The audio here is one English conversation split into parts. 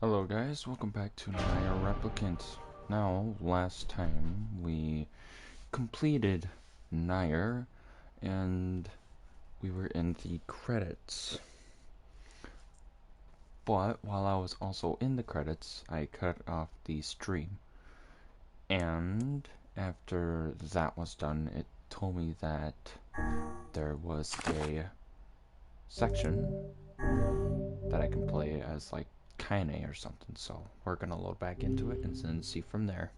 Hello guys, welcome back to Nier Replicant. Now, last time we completed Nier and we were in the credits. But while I was also in the credits, I cut off the stream. And after that was done, it told me that there was a section that I can play as like Kaine or something. So we're gonna load back into it and then see from there.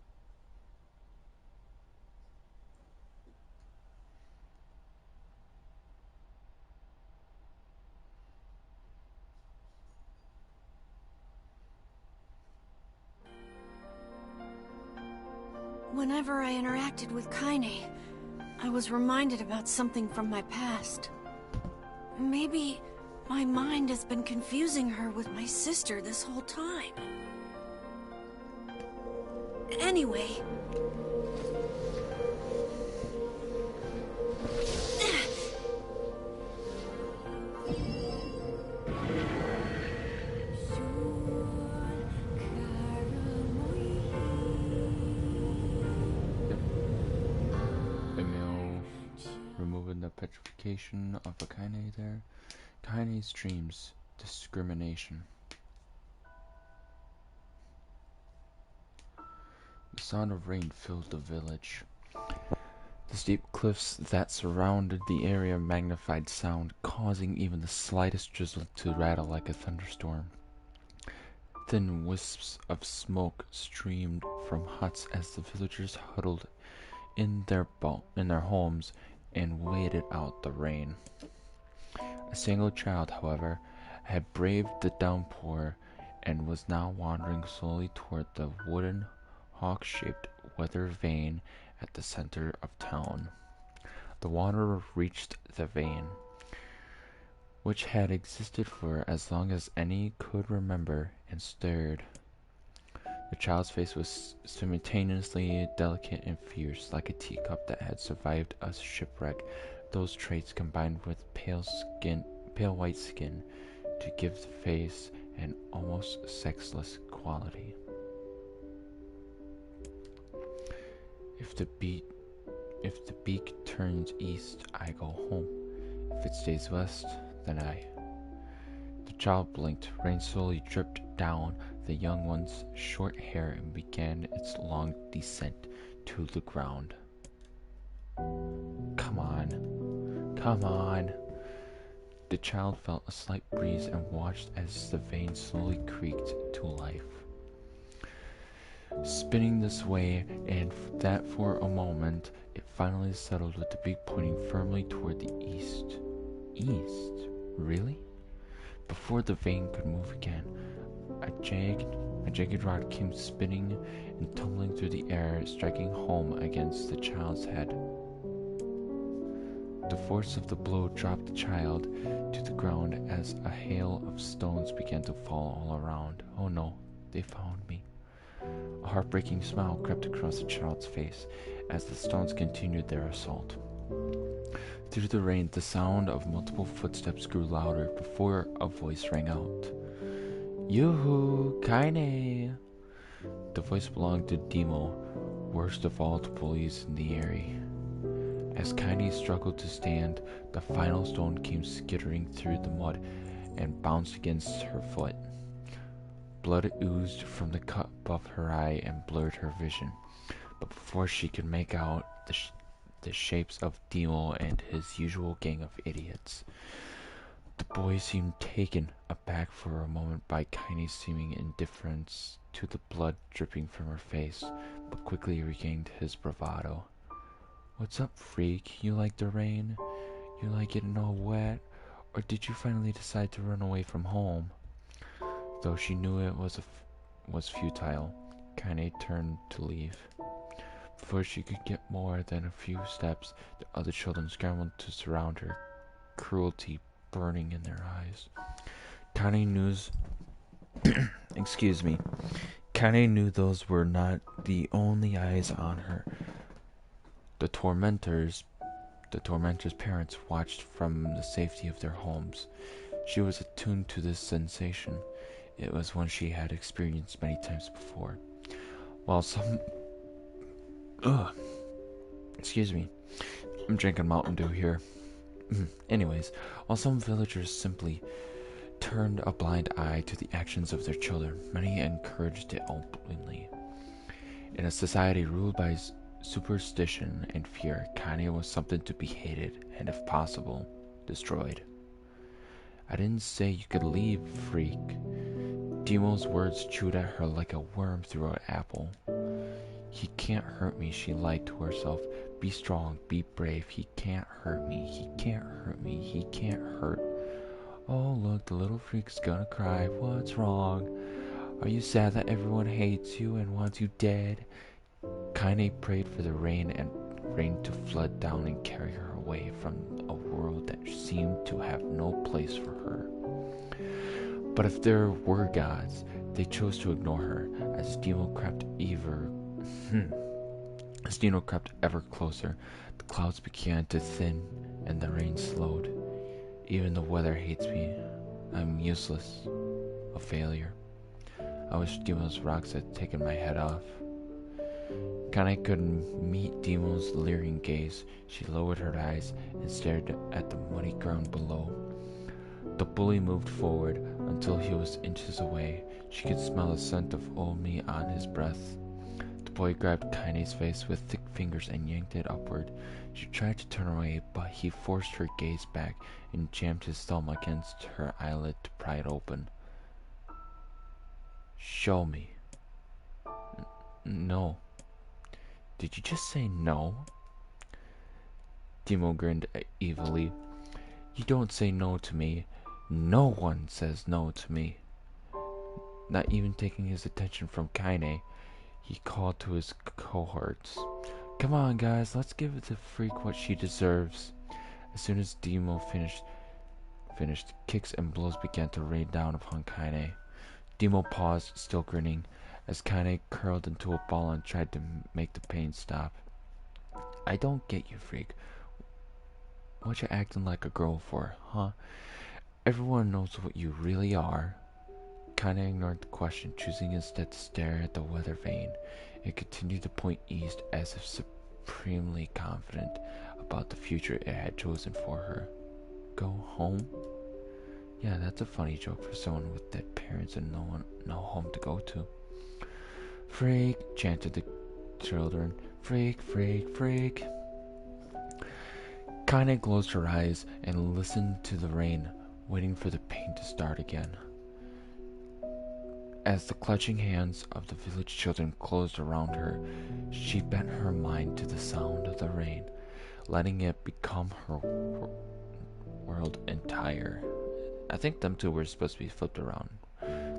Whenever I interacted with Kaine, I was reminded about something from my past. Maybe my mind has been confusing her with my sister this whole time. Anyway... Removing the petrification of a Kaine there. Kaine's dreams, discrimination. The sound of rain filled the village. The steep cliffs that surrounded the area magnified sound, causing even the slightest drizzle to rattle like a thunderstorm. Thin wisps of smoke streamed from huts as the villagers huddled in their homes and waited out the rain. A single child, however, had braved the downpour and was now wandering slowly toward the wooden, hawk-shaped weather vane at the center of town. The wanderer reached the vane, which had existed for as long as any could remember, and stared. The child's face was simultaneously delicate and fierce, like a teacup that had survived a shipwreck. Those traits combined with pale white skin, to give the face an almost sexless quality. If the beak turns east, I go home. If it stays west, then I. The child blinked. Rain slowly dripped down the young one's short hair and began its long descent to the ground. Come on. Come on. The child felt a slight breeze and watched as the vane slowly creaked to life, spinning this way and that for a moment. It finally settled with the beak pointing firmly toward the east. East? Really? Before the vane could move again, a jagged rod came spinning and tumbling through the air, striking home against the child's head. The force of the blow dropped the child to the ground as a hail of stones began to fall all around. Oh no, they found me. A heartbreaking smile crept across the child's face as the stones continued their assault. Through the rain, the sound of multiple footsteps grew louder before a voice rang out. Yoo-hoo, Kaine! The voice belonged to Demo, worst of all the bullies in the area. As Kaine struggled to stand, the final stone came skittering through the mud and bounced against her foot. Blood oozed from the cut above her eye and blurred her vision, but before she could make out the shapes of Demo and his usual gang of idiots. The boy seemed taken aback for a moment by Kaine's seeming indifference to the blood dripping from her face, but quickly regained his bravado. What's up, freak? You like the rain? You like getting all wet? Or did you finally decide to run away from home? Though she knew it was futile, Kaine turned to leave. Before she could get more than a few steps, the other children scrambled to surround her, cruelty burning in their eyes. Kaine knew Kaine knew those were not the only eyes on her. The tormentor's parents watched from the safety of their homes. She was attuned to this sensation. It was one she had experienced many times before. While some... Ugh. Excuse me. I'm drinking Mountain Dew here. Anyways, while some villagers simply turned a blind eye to the actions of their children, many encouraged it openly. In a society ruled by superstition and fear, Kanye was something to be hated and, if possible, destroyed. I didn't say you could leave, freak. Demo's words chewed at her like a worm through an apple. He can't hurt me, she lied to herself. Be strong, be brave. He can't hurt me, he can't hurt me, he can't hurt. Oh, look, the little freak's gonna cry. What's wrong? Are you sad that everyone hates you and wants you dead? Kaine prayed for the rain to flood down and carry her away from a world that seemed to have no place for her. But if there were gods, they chose to ignore her. As Demo crept ever closer, the clouds began to thin and the rain slowed. Even the weather hates me. I'm useless. A failure. I wish Demo's rocks had taken my head off. Kaine couldn't meet Demo's leering gaze. She lowered her eyes and stared at the muddy ground below. The bully moved forward until he was inches away. She could smell the scent of old meat on his breath. The boy grabbed Kaine's face with thick fingers and yanked it upward. She tried to turn away, but he forced her gaze back and jammed his thumb against her eyelid to pry it open. Show me. No. Did you just say no? Demo grinned evilly. You don't say no to me. No one says no to me. Not even taking his attention from Kaine, he called to his cohorts. Come on, guys, let's give the freak what she deserves. As soon as Demo finished, kicks and blows began to rain down upon Kaine. Demo paused, still grinning, as Kaine curled into a ball and tried to make the pain stop. I don't get you, freak. What you acting like a girl for, huh? Everyone knows what you really are. Kaine ignored the question, choosing instead to stare at the weather vane. It continued to point east as if supremely confident about the future it had chosen for her. Go home? Yeah, that's a funny joke for someone with dead parents and no home to go to. Freak, chanted the children. Freak, freak, freak. Kaine closed her eyes and listened to the rain, waiting for the pain to start again. As the clutching hands of the village children closed around her, she bent her mind to the sound of the rain, letting it become her world entire. I think them two were supposed to be flipped around.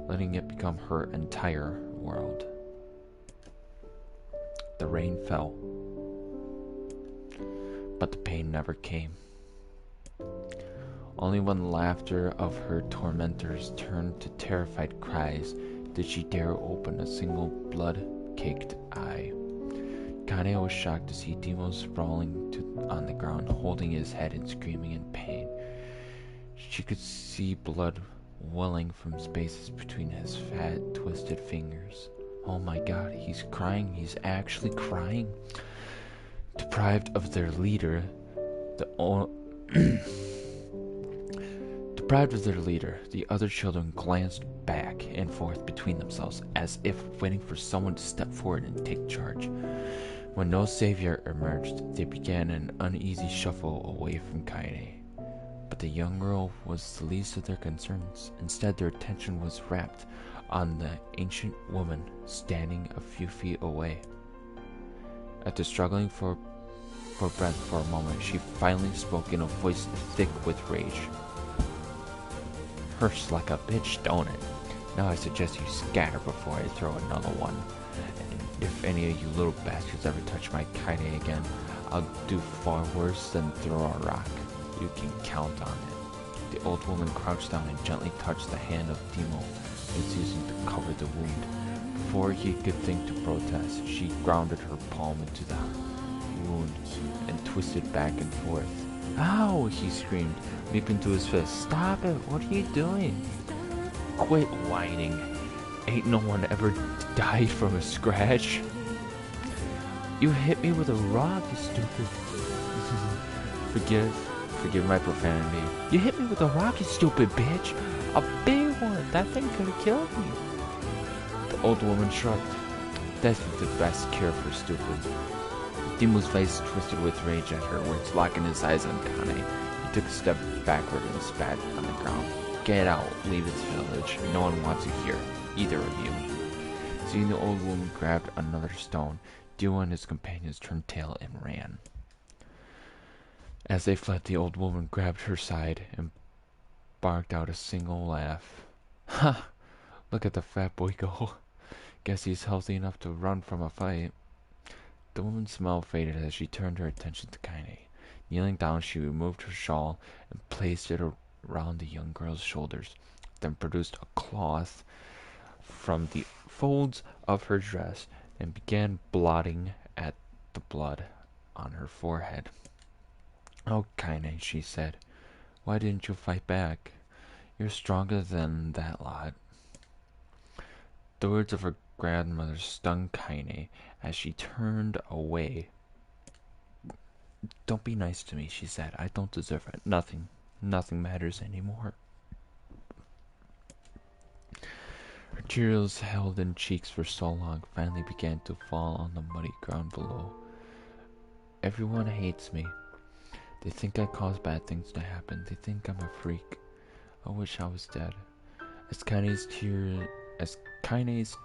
Letting it become her entire world. The rain fell, but the pain never came. Only when the laughter of her tormentors turned to terrified cries did she dare open a single blood-caked eye. Kaine was shocked to see Demo sprawling on the ground, holding his head and screaming in pain. She could see blood welling from spaces between his fat, twisted fingers. Oh my god, he's crying. He's actually crying. Deprived of their leader, the other children glanced back and forth between themselves, as if waiting for someone to step forward and take charge. When no savior emerged, they began an uneasy shuffle away from Kaine. But the young girl was the least of their concerns. Instead, their attention was rapt on the ancient woman standing a few feet away. After struggling for breath for a moment, she finally spoke in a voice thick with rage. Hurts like a bitch, don't it? Now I suggest you scatter before I throw another one. And if any of you little bastards ever touch my Kaine again, I'll do far worse than throw a rock. You can count on it. The old woman crouched down and gently touched the hand of Demo, using to cover the wound. Before he could think to protest, she grounded her palm into the wound and twisted back and forth. Ow! He screamed, leaping to his fist. Stop it! What are you doing? Quit whining. Ain't no one ever died from a scratch. You hit me with a rock, you stupid. Forgive my profanity. You hit me with a rock, you stupid bitch. A big one. That thing could have killed me. The old woman shrugged. That's the best cure for stupid. Dimu's face twisted with rage at her words, locking his eyes on Kane. He took a step backward and spat on the ground. Get out. Leave this village. No one wants you here. Either of you. Seeing the old woman grabbed another stone, Dimu and his companions turned tail and ran. As they fled, the old woman grabbed her side and barked out a single laugh. Ha! Look at the fat boy go. Guess he's healthy enough to run from a fight. The woman's smile faded as she turned her attention to Kaine. Kneeling down, she removed her shawl and placed it around the young girl's shoulders, then produced a cloth from the folds of her dress and began blotting at the blood on her forehead. "Oh, Kaine," she said, "why didn't you fight back? You're stronger than that lot." The words of her grandmother stung Kaine as she turned away. "Don't be nice to me," she said. "I don't deserve it. Nothing matters anymore." Her tears held in cheeks for so long finally began to fall on the muddy ground below. "Everyone hates me. They think I cause bad things to happen. They think I'm a freak. I wish I was dead." As Kaine's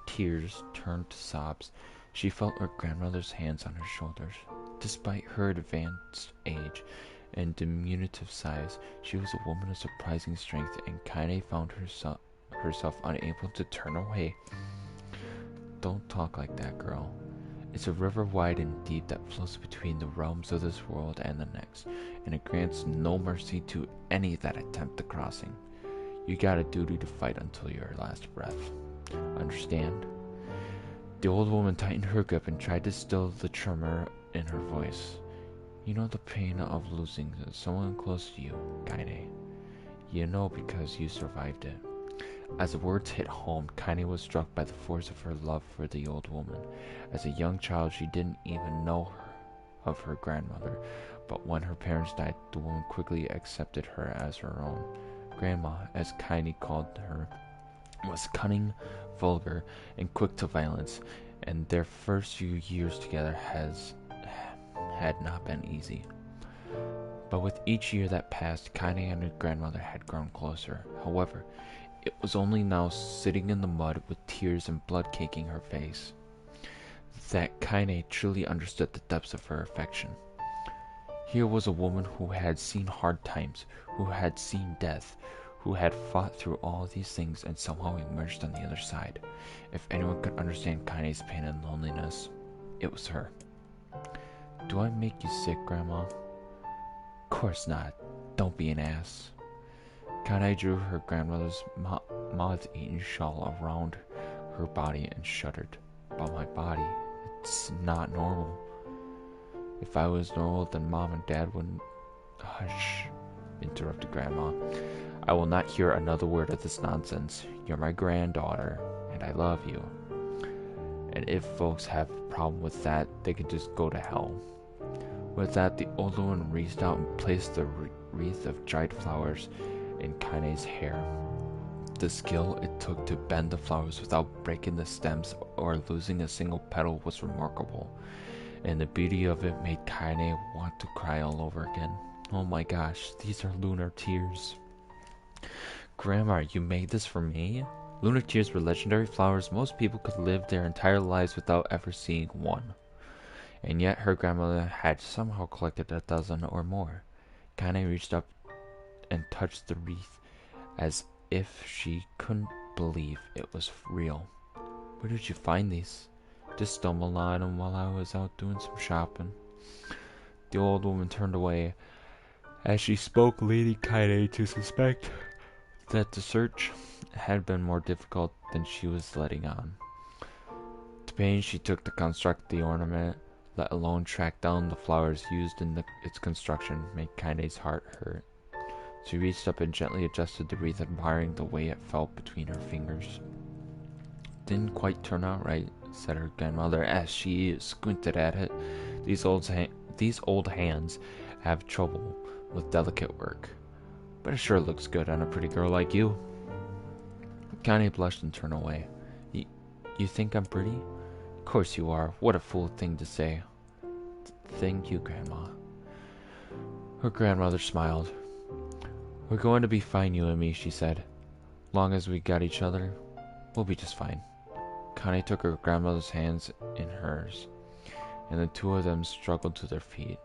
tears turned to sobs, she felt her grandmother's hands on her shoulders. Despite her advanced age and diminutive size, she was a woman of surprising strength, and Kaine found herself unable to turn away. "Don't talk like that, girl. It's a river wide and deep that flows between the realms of this world and the next, and it grants no mercy to any that attempt the crossing. You got a duty to fight until your last breath. Understand?" The old woman tightened her grip and tried to still the tremor in her voice. "You know the pain of losing someone close to you, Kaine. You know because you survived it." As the words hit home, Kaine was struck by the force of her love for the old woman. As a young child, she didn't even know of her grandmother, but when her parents died, the woman quickly accepted her as her own. Grandma, as Kaine called her, was cunning, vulgar, and quick to violence, and their first few years together had not been easy. But with each year that passed, Kaine and her grandmother had grown closer. However, it was only now, sitting in the mud with tears and blood caking her face, that Kaine truly understood the depths of her affection. Here was a woman who had seen hard times, who had seen death, who had fought through all these things and somehow emerged on the other side. If anyone could understand Kaine's pain and loneliness, it was her. "Do I make you sick, Grandma?" "Course not. Don't be an ass." Kaine drew her grandmother's moth-eaten shawl around her body and shuddered. "But my body, it's not normal. If I was normal, then Mom and Dad wouldn't—" "Hush," interrupted Grandma. "I will not hear another word of this nonsense. You're my granddaughter, and I love you. And if folks have a problem with that, they can just go to hell." With that, the old woman reached out and placed the wreath of dried flowers in Kaine's hair. The skill it took to bend the flowers without breaking the stems or losing a single petal was remarkable, and the beauty of it made Kaine want to cry all over again. Oh my gosh, these are lunar tears. "Grandma, you made this for me?" Lunar tears were legendary flowers most people could live their entire lives without ever seeing one. And yet her grandmother had somehow collected a dozen or more. Kaine reached up and touched the wreath as if she couldn't believe it was real. "Where did you find these?" "Just stumbled on them while I was out doing some shopping." The old woman turned away as she spoke, leading Kaine to suspect that the search had been more difficult than she was letting on. The pains she took to construct the ornament, let alone track down the flowers used in its construction, made Kaine's heart hurt. She reached up and gently adjusted the wreath, admiring the way it felt between her fingers. Didn't quite turn out right, said her grandmother as she squinted at it. These old hands have trouble with delicate work, but it sure looks good on a pretty girl like you. Connie blushed and turned away. You think I'm pretty? Of course you are. What a fool thing to say. Thank you, Grandma. Her grandmother smiled. We're going to be fine, you and me, she said. Long as we got each other, we'll be just fine. Connie took her grandmother's hands in hers, and the two of them struggled to their feet.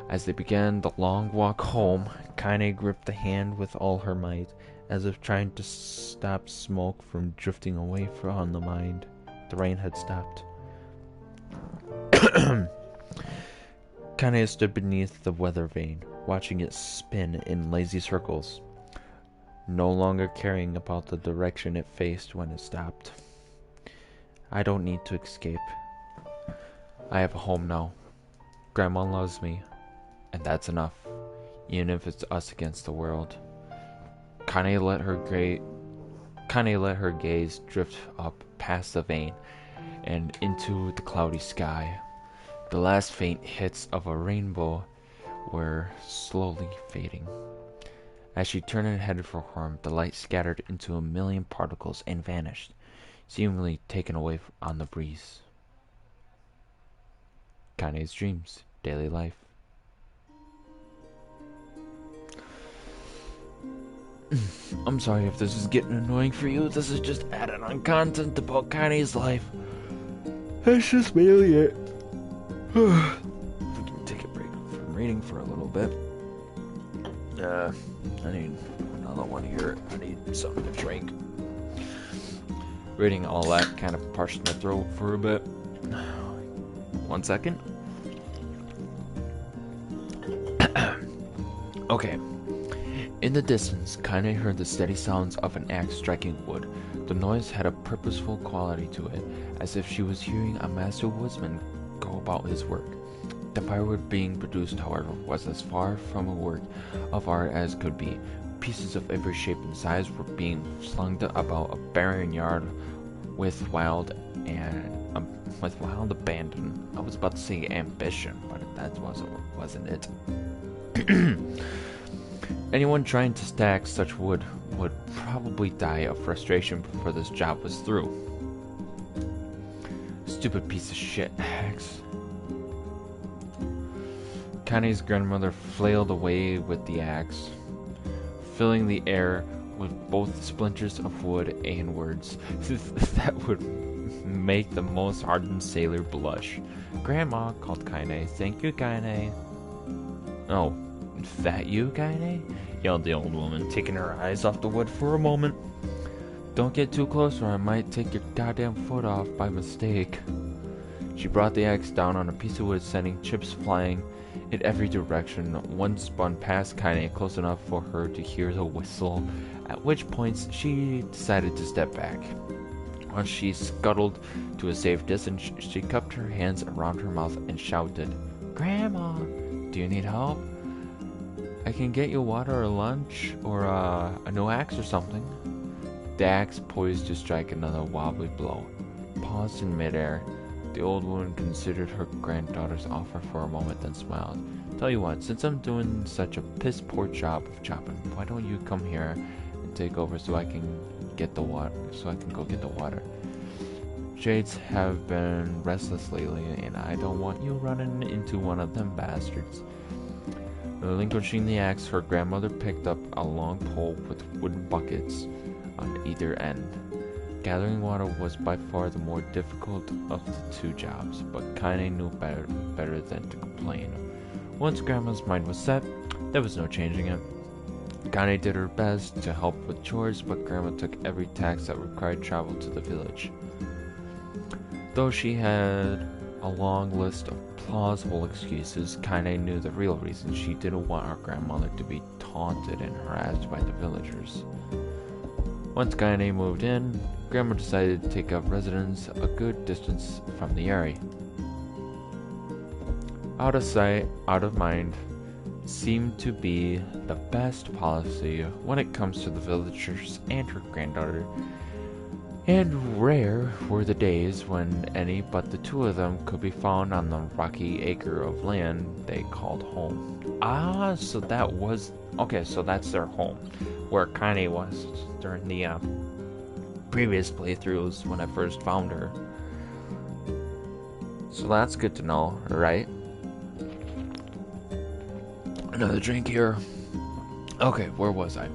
As they began the long walk home, Connie gripped the hand with all her might, as if trying to stop smoke from drifting away from the mind. The rain had stopped. Connie stood beneath the weather vane, watching it spin in lazy circles, no longer caring about the direction it faced when it stopped. I don't need to escape. I have a home now. Grandma loves me, and that's enough, even if it's us against the world. Connie let her gaze drift up past the vane and into the cloudy sky. The last faint hits of a rainbow were slowly fading. As she turned and headed for home, the light scattered into a million particles and vanished, seemingly taken away on the breeze. Kanye's dreams, daily life. I'm sorry if this is getting annoying for you. This is just added on content about Kanye's life. That's just mainly it. We can take a break from reading for a little bit. I need another one here. I need something to drink. Reading all that kind of parched my throat for a bit. 1 second. Okay. In the distance, Kaine heard the steady sounds of an axe striking wood. The noise had a purposeful quality to it, as if she was hearing a master woodsman go about his work. The firewood being produced, however, was as far from a work of art as could be. Pieces of every shape and size were being slung about a barren yard with wild abandon. I was about to say ambition, but that wasn't it. Anyone trying to stack such wood would probably die of frustration before this job was through. Stupid piece of shit, Hex. Connie's grandmother flailed away with the axe, filling the air with both splinters of wood and words that would make the most hardened sailor blush. Grandma, called Kaine. Thank you, Kaine. Oh, that you, Kaine? Yelled the old woman, taking her eyes off the wood for a moment. Don't get too close or I might take your goddamn foot off by mistake. She brought the axe down on a piece of wood, sending chips flying in every direction. One spun past Kaine close enough for her to hear the whistle, at which point she decided to step back. Once she scuttled to a safe distance, she cupped her hands around her mouth and shouted, Grandma, do you need help? I can get you water or lunch, or a new axe or something. The axe poised to strike another wobbly blow, paused in midair. The old woman considered her granddaughter's offer for a moment, then smiled. Tell you what, since I'm doing such a piss-poor job of chopping, why don't you come here and take over so I can get the water? So I can go get the water. Shades have been restless lately, and I don't want you running into one of them bastards. Relinquishing the axe, her grandmother picked up a long pole with wooden buckets on either end. Gathering water was by far the more difficult of the two jobs, but Kaine knew better than to complain. Once Grandma's mind was set, there was no changing it. Kaine did her best to help with chores, but Grandma took every task that required travel to the village. Though she had a long list of plausible excuses, Kaine knew the real reason. She didn't want her grandmother to be taunted and harassed by the villagers. Once Kaine moved in, Grandma decided to take up residence a good distance from the area. Out of sight, out of mind, seemed to be the best policy when it comes to the villagers and her granddaughter. And rare were the days when any but the two of them could be found on the rocky acre of land they called home. Ah, so that was... Okay, so that's their home, where Kaine was during the previous playthroughs when I first found her. So that's good to know, right? Another drink here. Okay, where was I?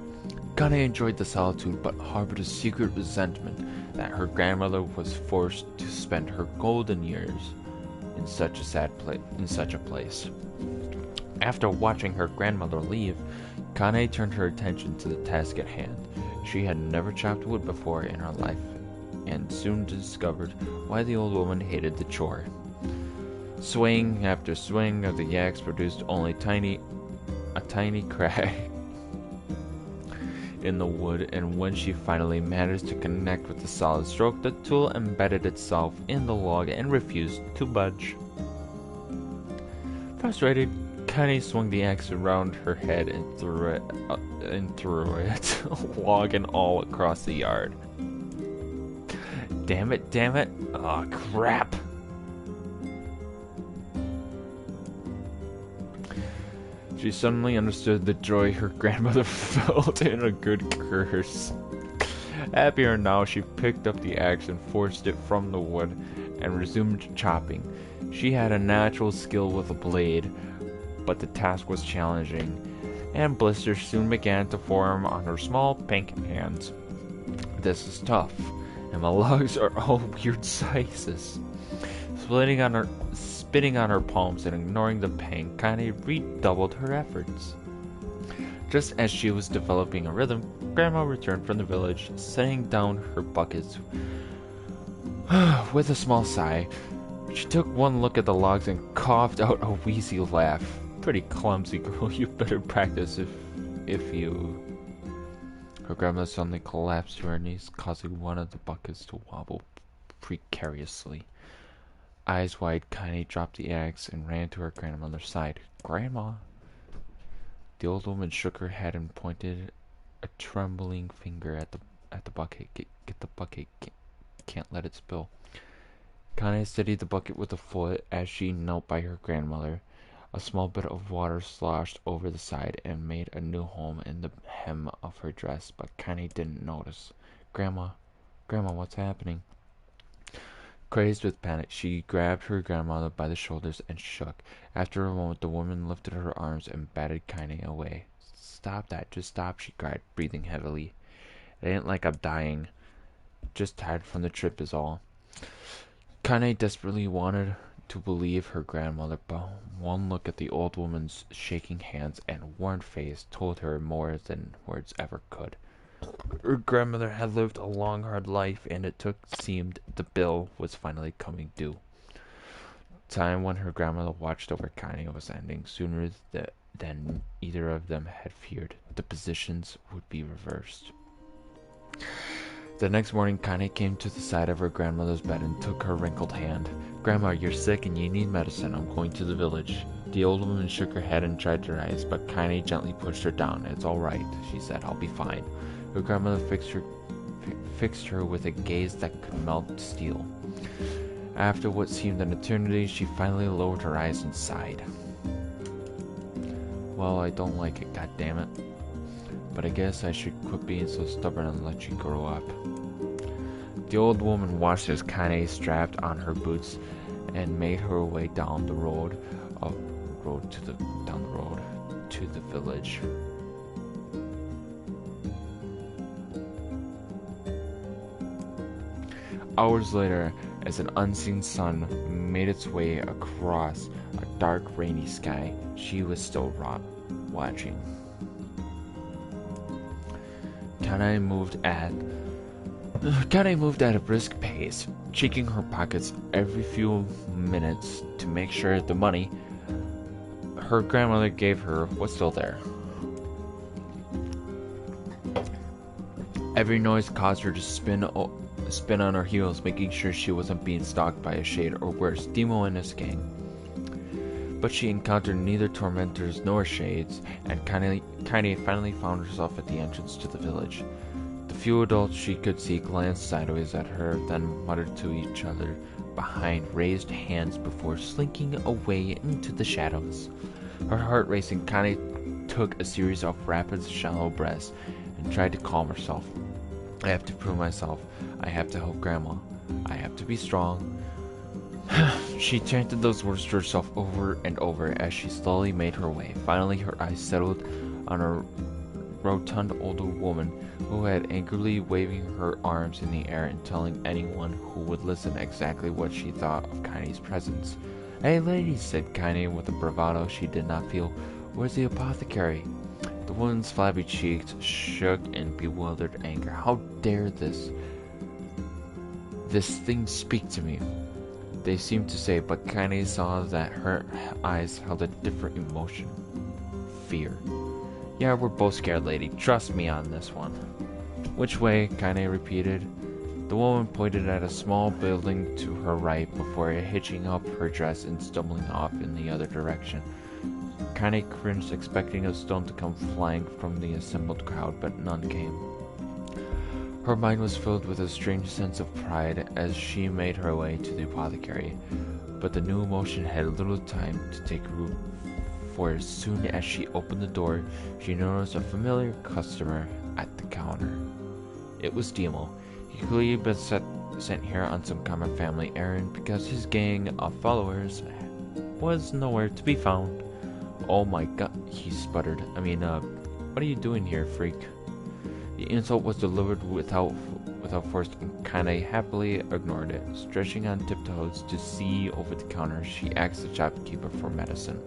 Kaine enjoyed the solitude, but harbored a secret resentment that her grandmother was forced to spend her golden years in such a place. After watching her grandmother leave, Kaine turned her attention to the task at hand. She had never chopped wood before in her life, and soon discovered why the old woman hated the chore. Swing after swing of the axe produced only a tiny crack in the wood, and when she finally managed to connect with the solid stroke, the tool embedded itself in the log and refused to budge. Frustrated, Kaine swung the axe around her head and threw it, log and all, across the yard. Damn it. Oh, crap. She suddenly understood the joy her grandmother felt in a good curse. Happier now, she picked up the axe and forced it from the wood and resumed chopping. She had a natural skill with a blade, but the task was challenging, and blisters soon began to form on her small pink hands. This is tough, and the logs are all weird sizes. Spitting on her palms and ignoring the pain, Kaine redoubled her efforts. Just as she was developing a rhythm, Grandma returned from the village, setting down her buckets. With a small sigh, she took one look at the logs and coughed out a wheezy laugh. Pretty clumsy, girl. You better practice if you... Her grandmother suddenly collapsed to her knees, causing one of the buckets to wobble precariously. Eyes wide, Kaine dropped the axe and ran to her grandmother's side. Grandma! The old woman shook her head and pointed a trembling finger at the bucket. Get the bucket. Can't let it spill. Kaine steadied the bucket with a foot as she knelt by her grandmother. A small bit of water sloshed over the side and made a new home in the hem of her dress, but Kaine didn't notice. Grandma, what's happening? Crazed with panic, she grabbed her grandmother by the shoulders and shook. After a moment, the woman lifted her arms and batted Kaine away. Stop that, just stop, she cried, breathing heavily. It ain't like I'm dying. Just tired from the trip is all. Kaine desperately wanted to believe her grandmother, but one look at the old woman's shaking hands and worn face told her more than words ever could. Her grandmother had lived a long, hard life, and it seemed the bill was finally coming due. Time when her grandmother watched over Kaine was ending sooner than either of them had feared. The positions would be reversed. The next morning, Kaine came to the side of her grandmother's bed and took her wrinkled hand. Grandma, you're sick and you need medicine. I'm going to the village. The old woman shook her head and tried to rise, but Kaine gently pushed her down. It's all right, she said. I'll be fine. Her grandmother fixed her with a gaze that could melt steel. After what seemed an eternity, she finally lowered her eyes and sighed. Well, I don't like it, goddammit. But I guess I should quit being so stubborn and let you grow up. The old woman watched as Kaine strapped on her boots and made her way down the road to the village. Hours later, as an unseen sun made its way across a dark, rainy sky, she was still watching. Kaine moved at a brisk pace, checking her pockets every few minutes to make sure the money her grandmother gave her was still there. Every noise caused her to spin on her heels, making sure she wasn't being stalked by a shade or worse, Demo and his gang. But she encountered neither tormentors nor shades, and Kaine finally found herself at the entrance to the village. The few adults she could see glanced sideways at her, then muttered to each other behind raised hands before slinking away into the shadows. Her heart racing, Kaine took a series of rapid, shallow breaths and tried to calm herself. I have to prove myself. I have to help Grandma. I have to be strong. She chanted those words to herself over and over as she slowly made her way. Finally, her eyes settled on a rotund older woman who had angrily waving her arms in the air and telling anyone who would listen exactly what she thought of Kaine's presence. "Hey ladies," said Kaine with a bravado she did not feel. "Where's the apothecary?" The woman's flabby cheeks shook in bewildered anger. How dare this thing speak to me? They seemed to say, but Kaine saw that her eyes held a different emotion. Fear. "Yeah, we're both scared, lady. Trust me on this one." "Which way?" Kaine repeated. The woman pointed at a small building to her right before hitching up her dress and stumbling off in the other direction. Kaine cringed, expecting a stone to come flying from the assembled crowd, but none came. Her mind was filled with a strange sense of pride as she made her way to the apothecary, but the new emotion had little time to take root, for as soon as she opened the door, she noticed a familiar customer at the counter. It was Demo. He clearly been sent here on some common family errand because his gang of followers was nowhere to be found. "Oh my god," he sputtered. What are you doing here, freak?" The insult was delivered without force, and Kaine happily ignored it. Stretching on tiptoes to see over the counter, she asked the shopkeeper for medicine.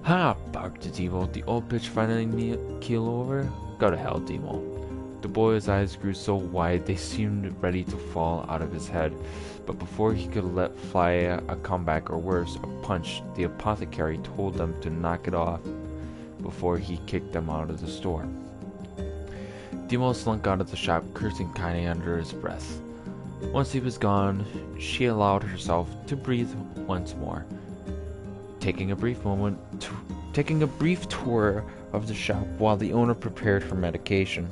"Ha!" barked Demo. "The old bitch finally keel over? Go to hell, Demo." The boy's eyes grew so wide they seemed ready to fall out of his head, but before he could let fly a comeback or worse, a punch, the apothecary told them to knock it off before he kicked them out of the store. Demo slunk out of the shop, cursing Kaine under his breath. Once he was gone, she allowed herself to breathe once more, taking a brief tour of the shop while the owner prepared her medication.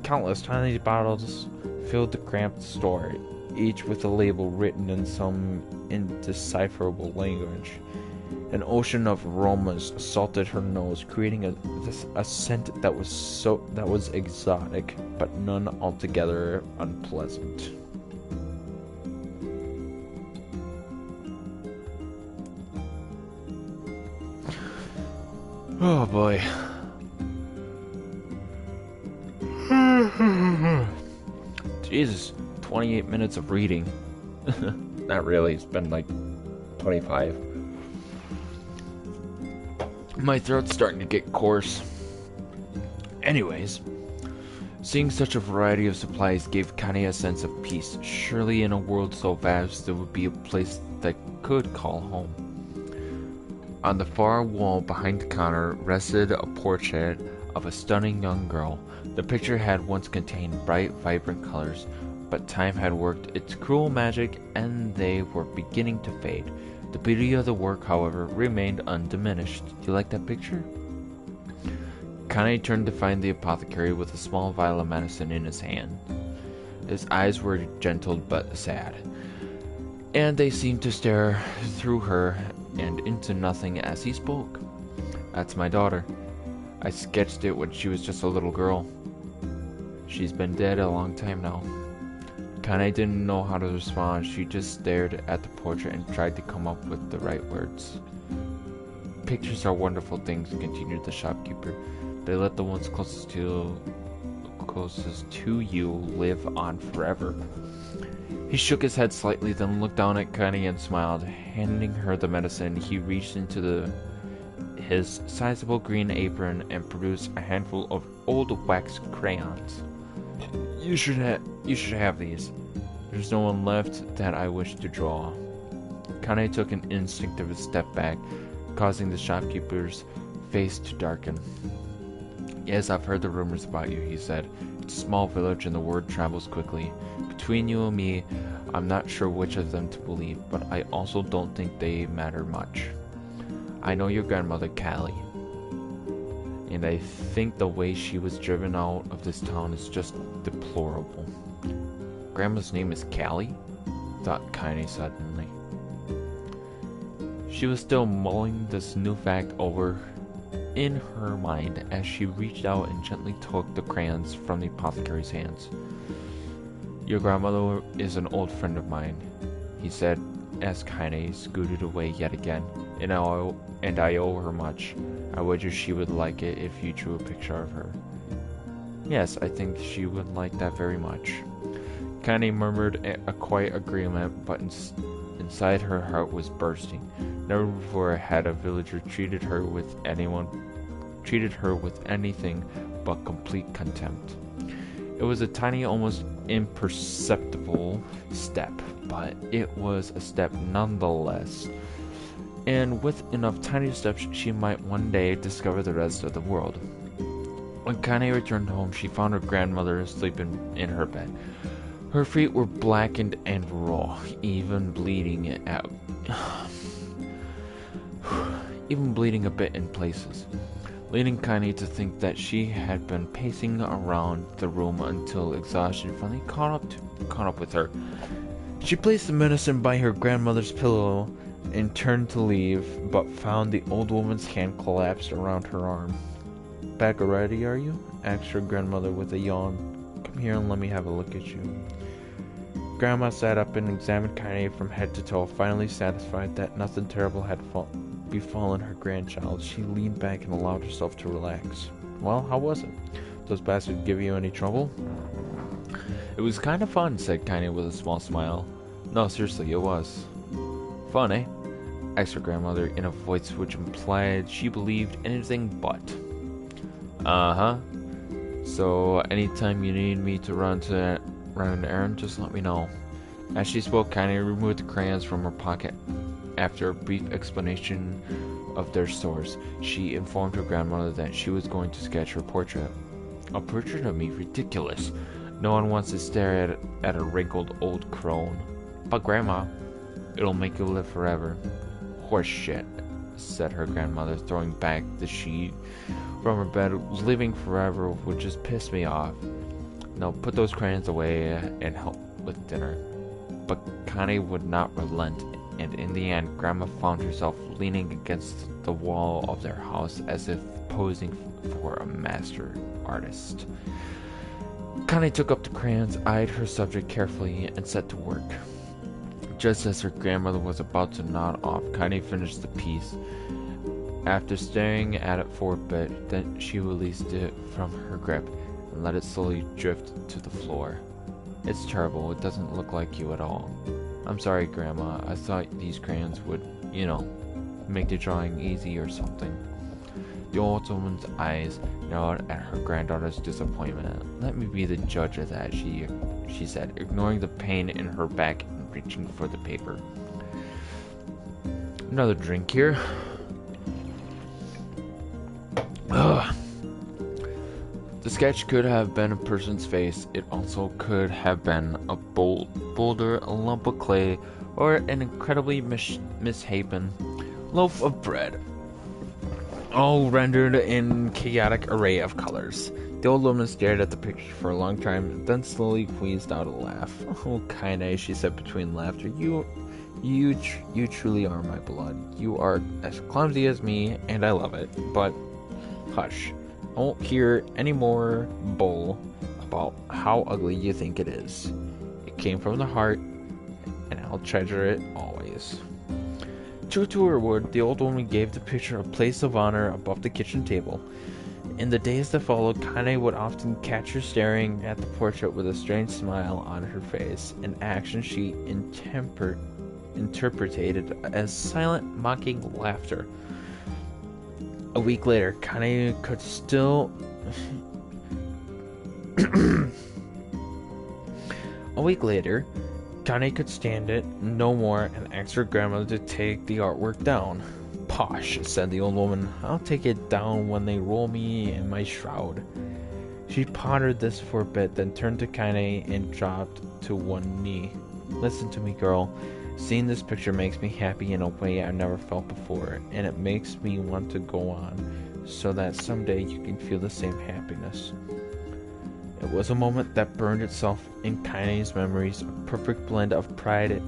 Countless tiny bottles filled the cramped store, each with a label written in some indecipherable language. An ocean of aromas assaulted her nose, creating a scent that was exotic, but none altogether unpleasant. Oh boy. Jesus, 28 minutes of reading. Not really, it's been like 25. My throat's starting to get coarse. Anyways, seeing such a variety of supplies gave Kaine a sense of peace. Surely in a world so vast there would be a place that could call home. On the far wall behind the counter rested a portrait of a stunning young girl. The picture had once contained bright, vibrant colors, but time had worked its cruel magic and they were beginning to fade. The beauty of the work, however, remained undiminished. Do you like that picture? Kaine turned to find the apothecary with a small vial of medicine in his hand. His eyes were gentle but sad, and they seemed to stare through her and into nothing as he spoke. "That's my daughter. I sketched it when she was just a little girl. She's been dead a long time now." Kaine didn't know how to respond. She just stared at the portrait and tried to come up with the right words. "Pictures are wonderful things," continued the shopkeeper. "They let the ones closest to you live on forever." He shook his head slightly, then looked down at Kaine and smiled. Handing her the medicine, he reached into his sizable green apron and produced a handful of old wax crayons. You should have these. There's no one left that I wish to draw." Kaine took an instinctive step back, causing the shopkeeper's face to darken. "Yes, I've heard the rumors about you," he said. "It's a small village and the word travels quickly. Between you and me, I'm not sure which of them to believe, but I also don't think they matter much. I know your grandmother, Callie, and I think the way she was driven out of this town is just deplorable. Grandma's name is Callie? Thought Kaine suddenly. She was still mulling this new fact over in her mind as she reached out and gently took the crayons from the apothecary's hands. Your grandmother is an old friend of mine, he said as Kaine scooted away yet again, and I owe her much. I wager she would like it if you drew a picture of her. Yes, I think she would like that very much. Kaine murmured a quiet agreement, but inside her heart was bursting. Never before had a villager treated her with anything but complete contempt. It was a tiny, almost imperceptible step, but it was a step nonetheless. And with enough tiny steps, she might one day discover the rest of the world. When Kaine returned home, she found her grandmother asleep in her bed. Her feet were blackened and raw, even bleeding a bit in places, leading Kaine to think that she had been pacing around the room until exhaustion finally caught up with her. She placed the medicine by her grandmother's pillow and turned to leave, but found the old woman's hand collapsed around her arm. "Back already, are you?" asked her grandmother with a yawn. "Come here and let me have a look at you." Grandma sat up and examined Kaine from head to toe. Finally satisfied that nothing terrible had befallen her grandchild, she leaned back and allowed herself to relax. "Well, how was it? Those bastards give you any trouble?" "It was kind of fun," said Kaine with a small smile. "No, seriously, it was." "Fun, eh?" asked her grandmother in a voice which implied she believed anything but. "Uh-huh. So, anytime you need me to run an errand, just let me know." As she spoke, Kaine removed the crayons from her pocket. After a brief explanation of their source, she informed her grandmother that she was going to sketch her portrait. "A portrait of me? Ridiculous. No one wants to stare at a wrinkled old crone." "But Grandma, it'll make you live forever." "Horse shit," said her grandmother, throwing back the sheet from her bed. "Living forever would just piss me off. Now put those crayons away and help with dinner." But Kaine would not relent, and in the end, Grandma found herself leaning against the wall of their house as if posing for a master artist. Kaine took up the crayons, eyed her subject carefully, and set to work. Just as her grandmother was about to nod off, Kaine finished the piece. After staring at it for a bit, then she released it from her grip and let it slowly drift to the floor. "It's terrible. It doesn't look like you at all." "I'm sorry, Grandma. I thought these crayons would, make the drawing easy or something." The old woman's eyes narrowed at her granddaughter's disappointment. "Let me be the judge of that," she said, ignoring the pain in her back and reaching for the paper. "Another drink here." Ugh. The sketch could have been a person's face. It also could have been a boulder, a lump of clay, or an incredibly misshapen loaf of bread, all rendered in chaotic array of colors. The old woman stared at the picture for a long time, then slowly wheezed out a laugh. "Oh, Kaine," she said between laughter, you truly are my blood. You are as clumsy as me, and I love it. But hush. I won't hear any more bull about how ugly you think it is. It came from the heart, and I'll treasure it always." True to her word, the old woman gave the picture a place of honor above the kitchen table. In the days that followed, Kaine would often catch her staring at the portrait with a strange smile on her face, an action she interpreted as silent, mocking laughter. A week later, Kaine could still... Kaine could stand it no more and asked her grandmother to take the artwork down. "Posh," said the old woman. "I'll take it down when they roll me in my shroud." She pondered this for a bit, then turned to Kaine and dropped to one knee. Listen to me, girl. Seeing this picture makes me happy in a way I never felt before, and it makes me want to go on, so that someday you can feel the same happiness. It was a moment that burned itself in Kaine's memories, a perfect blend of pride,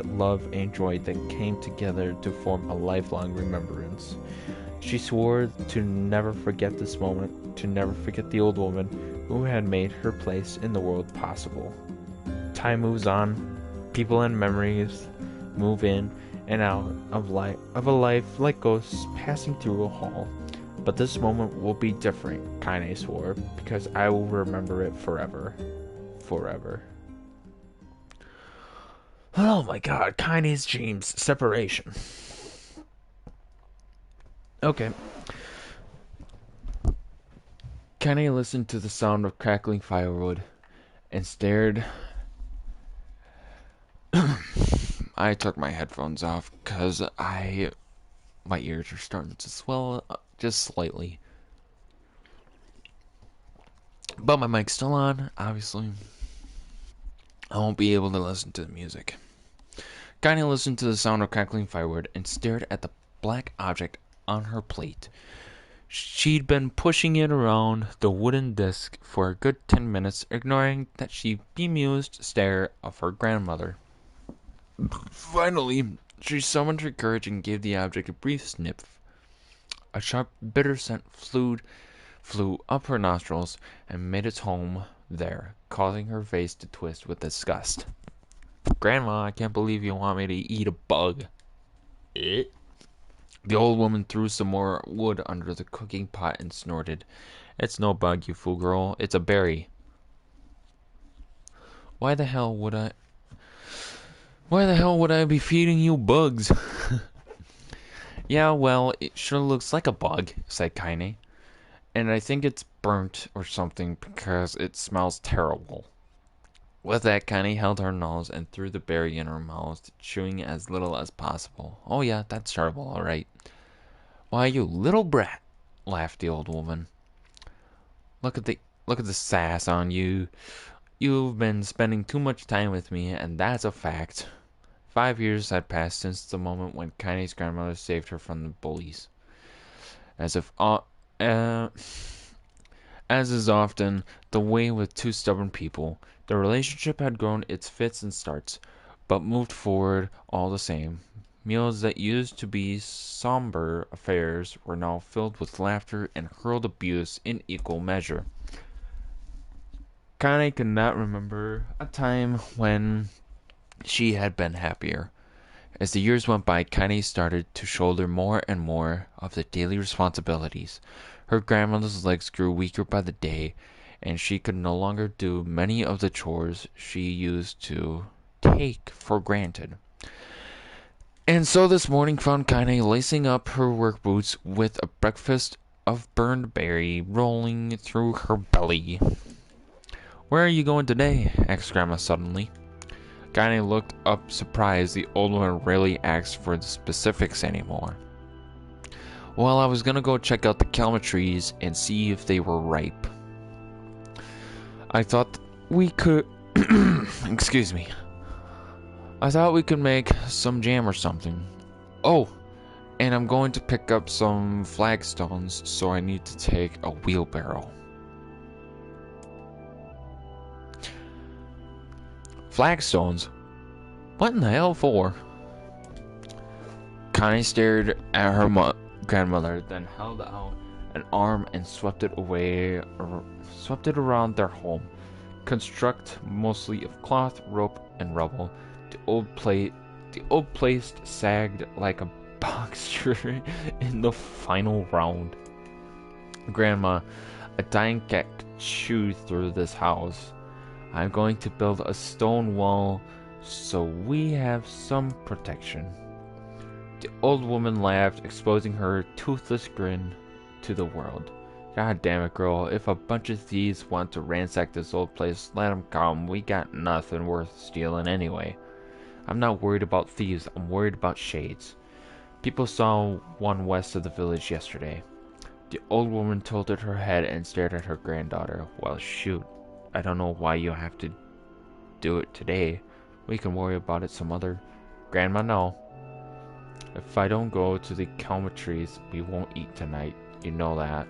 love, and joy that came together to form a lifelong remembrance. She swore to never forget this moment, to never forget the old woman who had made her place in the world possible. Time moves on, people and memories move in and out of a life like ghosts passing through a hall. But this moment will be different, Kaine swore, because I will remember it forever. Forever. Oh my god, Kaine's dreams, separation. Okay. Kaine listened to the sound of crackling firewood and stared. I took my headphones off because my ears are starting to swell just slightly. But my mic's still on, obviously. I won't be able to listen to the music. Kaine listened to the sound of crackling firewood and stared at the black object on her plate. She'd been pushing it around the wooden disc for a good 10 minutes, ignoring that she bemused stare of her grandmother. Finally, she summoned her courage and gave the object a brief sniff. A sharp, bitter scent flew up her nostrils and made its home there, causing her face to twist with disgust. Grandma, I can't believe you want me to eat a bug. The old woman threw some more wood under the cooking pot and snorted. It's no bug, you fool girl. It's a berry. Why the hell would I be feeding you bugs? Yeah, well, it sure looks like a bug, said Kaine. And I think it's burnt or something because it smells terrible. With that, Kaine held her nose and threw the berry in her mouth, chewing as little as possible. Oh yeah, that's terrible, all right. Why, you little brat, laughed the old woman. Look at the sass on you. You've been spending too much time with me, and that's a fact. 5 years had passed since the moment when Kaine's grandmother saved her from the bullies. As if as is often the way with two stubborn people, the relationship had grown its fits and starts, but moved forward all the same. Meals that used to be somber affairs were now filled with laughter and hurled abuse in equal measure. Kaine could not remember a time when she had been happier. As the years went by, Kaine started to shoulder more and more of the daily responsibilities. Her grandmother's legs grew weaker by the day, and she could no longer do many of the chores she used to take for granted. And so this morning found Kaine lacing up her work boots with a breakfast of burned berry rolling through her belly. Where are you going today? Asked Grandma suddenly. Kaine looked up surprised. The old woman rarely asked for the specifics anymore. Well, I was gonna go check out the calma trees and see if they were ripe. I thought we could... Excuse me. I thought we could make some jam or something. Oh, and I'm going to pick up some flagstones, so I need to take a wheelbarrow. Flagstones? What in the hell for? Kaine stared at her grandmother, then held out an arm and swept it around their home. Construct mostly of cloth, rope, and rubble. The old place sagged like a boxer in the final round. Grandma, a dying cat chewed through this house. I'm going to build a stone wall so we have some protection. The old woman laughed, exposing her toothless grin to the world. God damn it, girl. If a bunch of thieves want to ransack this old place, let them come. We got nothing worth stealing anyway. I'm not worried about thieves. I'm worried about shades. People saw one west of the village yesterday. The old woman tilted her head and stared at her granddaughter. Well, shoot. I don't know why you have to do it today. We can worry about it some other. Grandma, no. If I don't go to the Kalma trees, we won't eat tonight. You know that.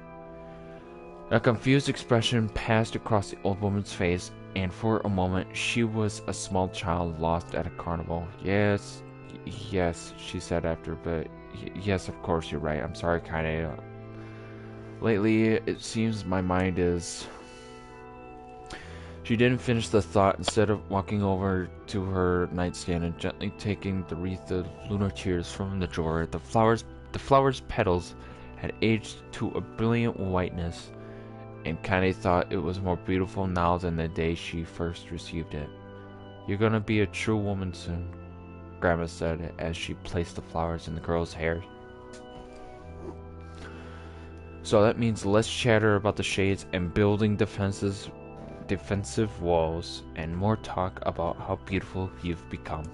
A confused expression passed across the old woman's face, and for a moment she was a small child lost at a carnival. Yes, she said after, but yes, of course you're right. I'm sorry, Kaine. Lately, it seems my mind is... She didn't finish the thought. Instead of walking over to her nightstand and gently taking the wreath of lunar tears from the drawer, the flower's petals had aged to a brilliant whiteness, and Kaine thought it was more beautiful now than the day she first received it. You're gonna be a true woman soon, Grandma said as she placed the flowers in the girl's hair. So that means less chatter about the shades and building defensive walls, and more talk about how beautiful you've become.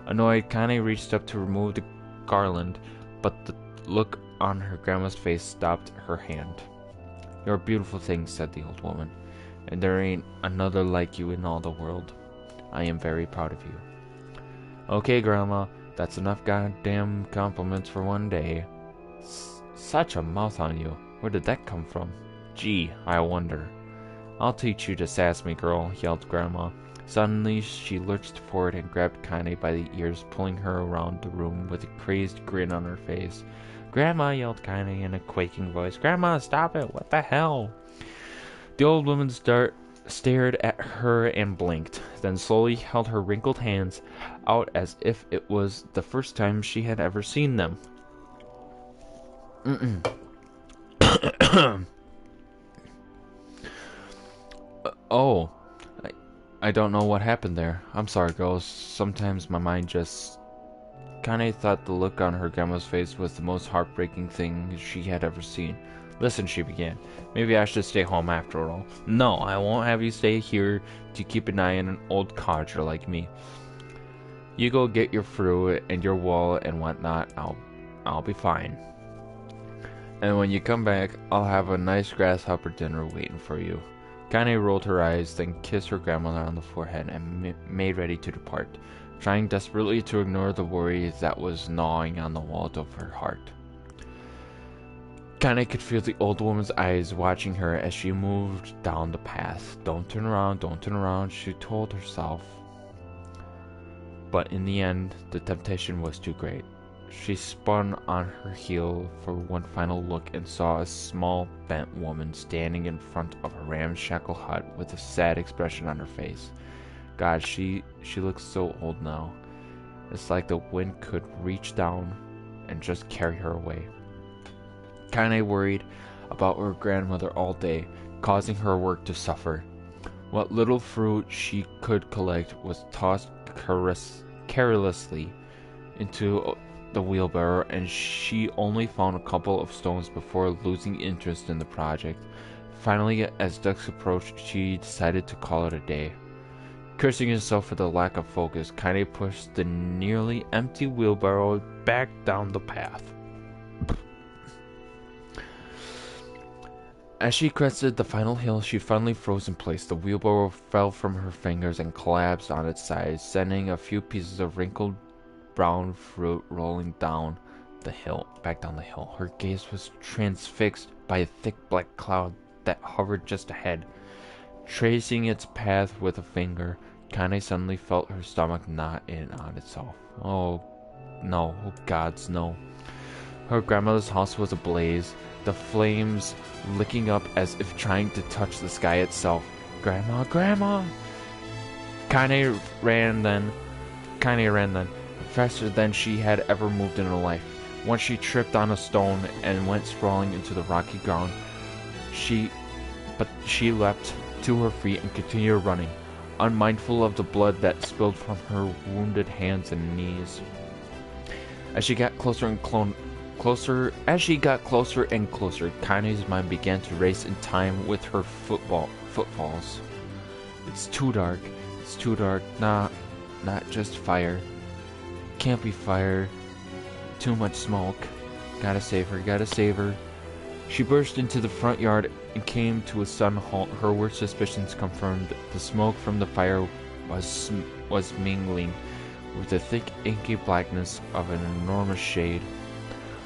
Annoyed, Kaine reached up to remove the garland, but the look on her grandma's face stopped her hand. You're a beautiful thing, said the old woman, and there ain't another like you in all the world. I am very proud of you. Okay, Grandma, that's enough goddamn compliments for one day. Such a mouth on you. Where did that come from? Gee, I wonder. I'll teach you to sass me, girl, yelled Grandma. Suddenly, she lurched forward and grabbed Kaine by the ears, pulling her around the room with a crazed grin on her face. Grandma, yelled Kaine in a quaking voice. Grandma, stop it! What the hell? The old woman stared at her and blinked, then slowly held her wrinkled hands out as if it was the first time she had ever seen them. Oh, I don't know what happened there. I'm sorry, girls. Sometimes my mind just... Kaine thought the look on her grandma's face was the most heartbreaking thing she had ever seen. Listen, she began. Maybe I should stay home after all. No, I won't have you stay here to keep an eye on an old codger like me. You go get your fruit and your wool and whatnot. I'll be fine. And when you come back, I'll have a nice grasshopper dinner waiting for you. Kaine rolled her eyes, then kissed her grandmother on the forehead and made ready to depart, trying desperately to ignore the worry that was gnawing on the walls of her heart. Kaine could feel the old woman's eyes watching her as she moved down the path. Don't turn around, she told herself. But in the end, the temptation was too great. She spun on her heel for one final look and saw a small, bent woman standing in front of a ramshackle hut with a sad expression on her face. God, she looks so old now. It's like the wind could reach down and just carry her away. Kaine worried about her grandmother all day, causing her work to suffer. What little fruit she could collect was tossed carelessly into the wheelbarrow, and she only found a couple of stones before losing interest in the project. Finally, as dusk approached, she decided to call it a day. Cursing herself for the lack of focus, Kaine pushed the nearly empty wheelbarrow back down the path. As she crested the final hill, she finally froze in place. The wheelbarrow fell from her fingers and collapsed on its side, sending a few pieces of wrinkled brown fruit rolling down the hill, back down the hill. Her gaze was transfixed by a thick black cloud that hovered just ahead. Tracing its path with a finger, Kaine suddenly felt her stomach knot in on itself. Oh no, oh gods, no. Her grandmother's house was ablaze, the flames licking up as if trying to touch the sky itself. Grandma, Grandma! Kaine ran then, faster than she had ever moved in her life. Once she tripped on a stone and went sprawling into the rocky ground. She leapt to her feet and continued running, unmindful of the blood that spilled from her wounded hands and knees. As she got closer and closer, Kaine's mind began to race in time with her footfalls. It's too dark. Nah, not just fire. Can't be fire. Too much smoke. Gotta save her. She burst into the front yard and came to a sudden halt. Her worst suspicions confirmed. The smoke from the fire was was mingling with the thick, inky blackness of an enormous shade.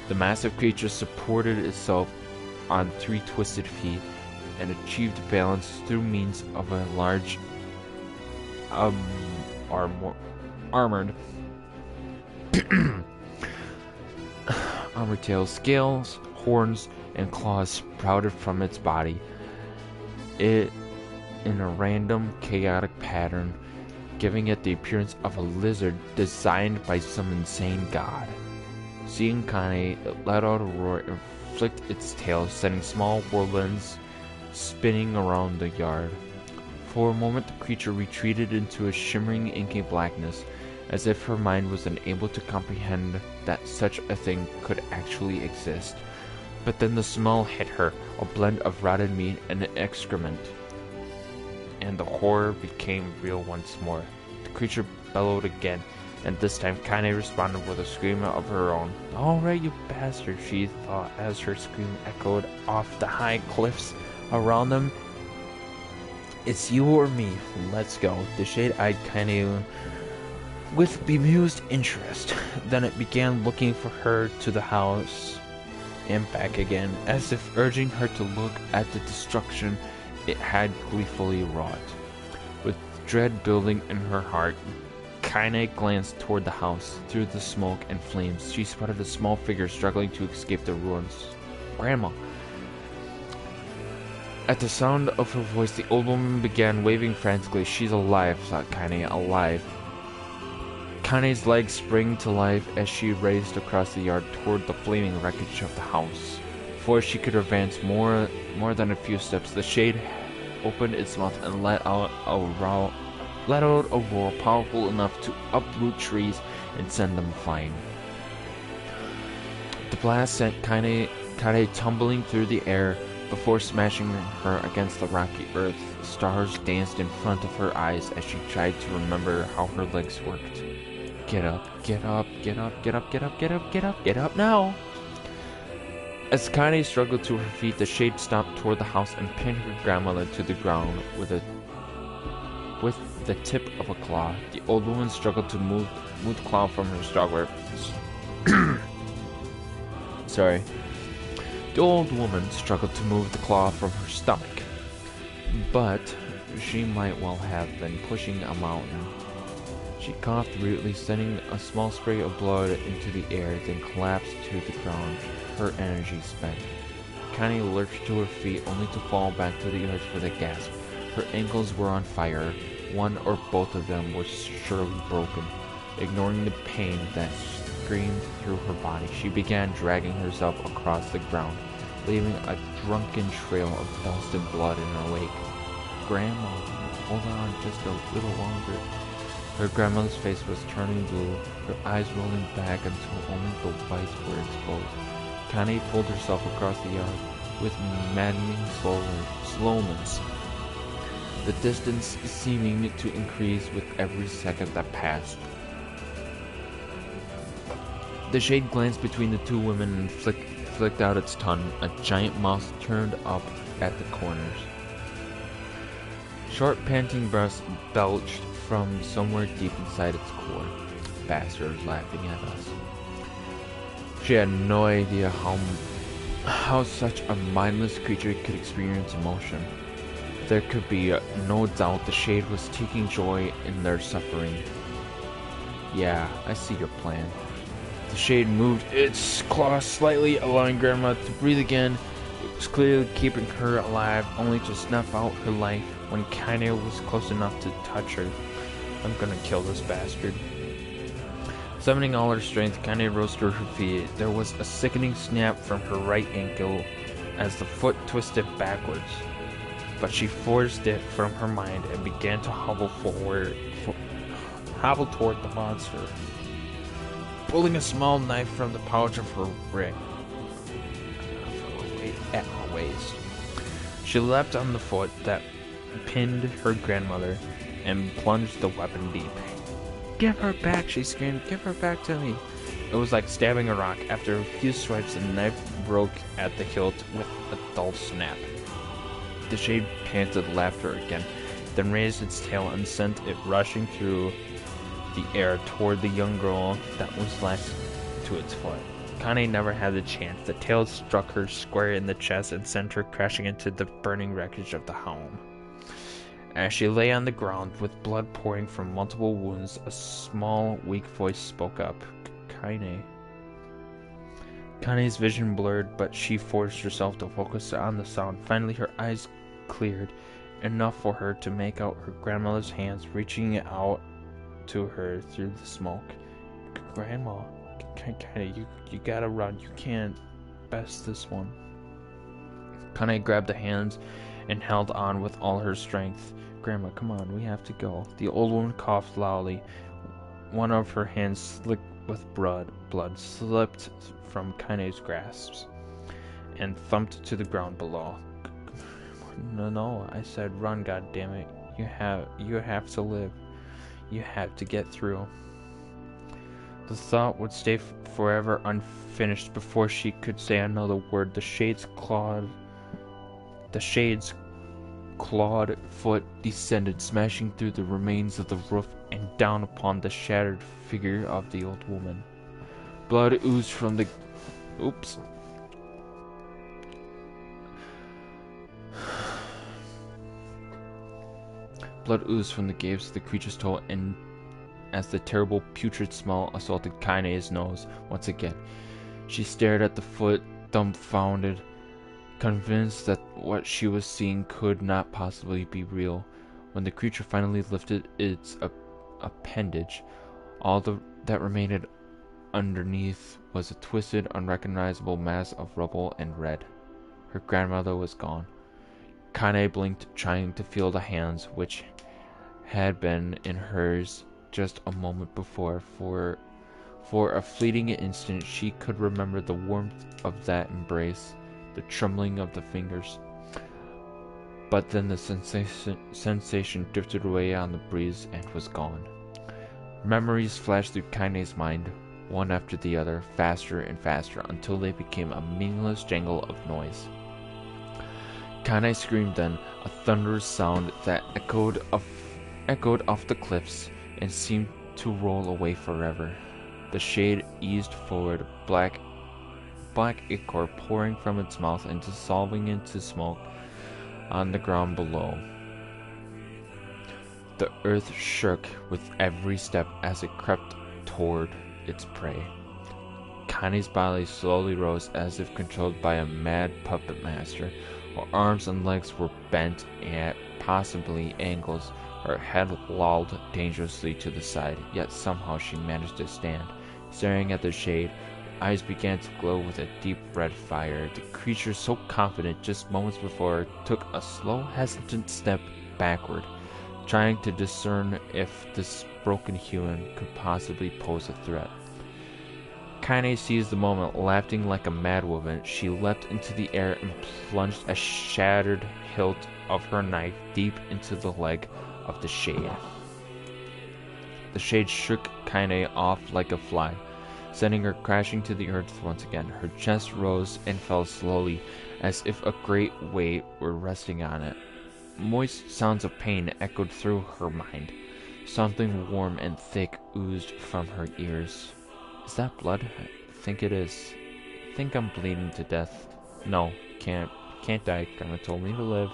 The massive creature supported itself on 3 twisted feet and achieved balance through means of a large, armored tail. Scales, horns, and claws sprouted from its body, it in a random, chaotic pattern, giving it the appearance of a lizard designed by some insane god. Seeing Kane, it let out a roar and flicked its tail, sending small whirlwinds spinning around the yard. For a moment, the creature retreated into a shimmering, inky blackness, as if her mind was unable to comprehend that such a thing could actually exist. But then the smell hit her, a blend of rotted meat and excrement, and the horror became real once more. The creature bellowed again, and this time Kane responded with a scream of her own. "Alright, you bastard," she thought as her scream echoed off the high cliffs around them. "It's you or me. Let's go." The shade eyed Kane with bemused interest. Then it began looking for her to the house and back again, as if urging her to look at the destruction it had gleefully wrought. With dread building in her heart, Kane glanced toward the house. Through the smoke and flames, she spotted a small figure struggling to escape the ruins. Grandma. At the sound of her voice, the old woman began waving frantically. "She's alive," thought Kane. "Alive." Kane's legs sprang to life as she raced across the yard toward the flaming wreckage of the house. Before she could advance more than a few steps, the shade opened its mouth and let out a roar powerful enough to uproot trees and send them flying. The blast sent Kane tumbling through the air before smashing her against the rocky earth. Stars danced in front of her eyes as she tried to remember how her legs worked. Get up, get up, get up, get up, get up, get up, get up, get up now! As Kane struggled to her feet, the shade stopped toward the house and pinned her grandmother to the ground with the tip of a claw. The old woman struggled to move the claw from her stomach. Sorry. The old woman struggled to move the claw from her stomach, but she might well have been pushing a mountain. She coughed rudely, sending a small spray of blood into the air, then collapsed to the ground, her energy spent. Kane lurched to her feet, only to fall back to the earth with a gasp. Her ankles were on fire. One or both of them were surely broken. Ignoring the pain that screamed through her body, she began dragging herself across the ground, leaving a drunken trail of dust and blood in her wake. "Grandma, hold on just a little longer." Her grandmother's face was turning blue, her eyes rolling back until only the whites were exposed. Kane pulled herself across the yard with maddening slowness, the distance seeming to increase with every second that passed. The shade glanced between the two women and flicked out its tongue, a giant mouth turned up at the corners. Short panting breaths belched from somewhere deep inside its core. Bastards laughing at us. She had no idea how such a mindless creature could experience emotion. There could be no doubt the shade was taking joy in their suffering. "Yeah, I see your plan." The shade moved its claws slightly, allowing Grandma to breathe again. It was clearly keeping her alive, only to snuff out her life when Kane was close enough to touch her. "I'm gonna kill this bastard." Summoning all her strength, Kane rose to her feet. There was a sickening snap from her right ankle as the foot twisted backwards, but she forced it from her mind and began to hobble toward the monster, pulling a small knife from the pouch of her ring at her waist. She leapt on the foot that pinned her grandmother and plunged the weapon deep. "Give her back," she screamed. "Give her back to me." It was like stabbing a rock. After a few swipes, the knife broke at the hilt with a dull snap. The shade panted laughter again, then raised its tail and sent it rushing through the air toward the young girl that was lashed to its foot. Kane never had the chance. The tail struck her square in the chest and sent her crashing into the burning wreckage of the home. As she lay on the ground with blood pouring from multiple wounds, a small, weak voice spoke up. Kane. Kane's vision blurred, but she forced herself to focus on the sound. Finally, her eyes cleared enough for her to make out her grandmother's hands reaching out to her through the smoke. Grandma, Kane, you gotta run. You can't best this one. Kane grabbed the hands and held on with all her strength. Grandma, come on, we have to go. The old woman coughed loudly. One of her hands slick with blood slipped from Kane's grasps and thumped to the ground below. No, I said run, goddammit. You have to live. You have to get through. The thought would stay forever unfinished before she could say another word. The shade's clawed foot descended, smashing through the remains of the roof and down upon the shattered figure of the old woman. Blood oozed from the... Oops. Blood oozed from the gaps of the creature's toe, and as the terrible putrid smell assaulted Kane's nose once again, she stared at the foot, dumbfounded, convinced that what she was seeing could not possibly be real. When the creature finally lifted its appendage, all that remained underneath was a twisted, unrecognizable mass of rubble and red. Her grandmother was gone. Kane blinked, trying to feel the hands which had been in hers just a moment before. For a fleeting instant she could remember the warmth of that embrace, the trembling of the fingers. But then the sensation drifted away on the breeze and was gone. Memories flashed through Kane's mind, one after the other, faster and faster, until they became a meaningless jangle of noise. Kane screamed then, a thunderous sound that echoed off the cliffs and seemed to roll away forever. The shade eased forward, black ichor pouring from its mouth and dissolving into smoke on the ground below. The earth shook with every step as it crept toward its prey. Kane's body slowly rose as if controlled by a mad puppet master. Her arms and legs were bent at possibly angles, her head lolled dangerously to the side, yet somehow she managed to stand. Staring at the shade, her eyes began to glow with a deep red fire. The creature, so confident just moments before, took a slow, hesitant step backward, trying to discern if this broken human could possibly pose a threat. Kane seized the moment, laughing like a madwoman. She leapt into the air and plunged a shattered hilt of her knife deep into the leg of the shade. The shade shook Kane off like a fly, sending her crashing to the earth once again. Her chest rose and fell slowly, as if a great weight were resting on it. Moist sounds of pain echoed through her mind. Something warm and thick oozed from her ears. Is that blood? I think it is. I think I'm bleeding to death. No, can't die. Grandma told me to live.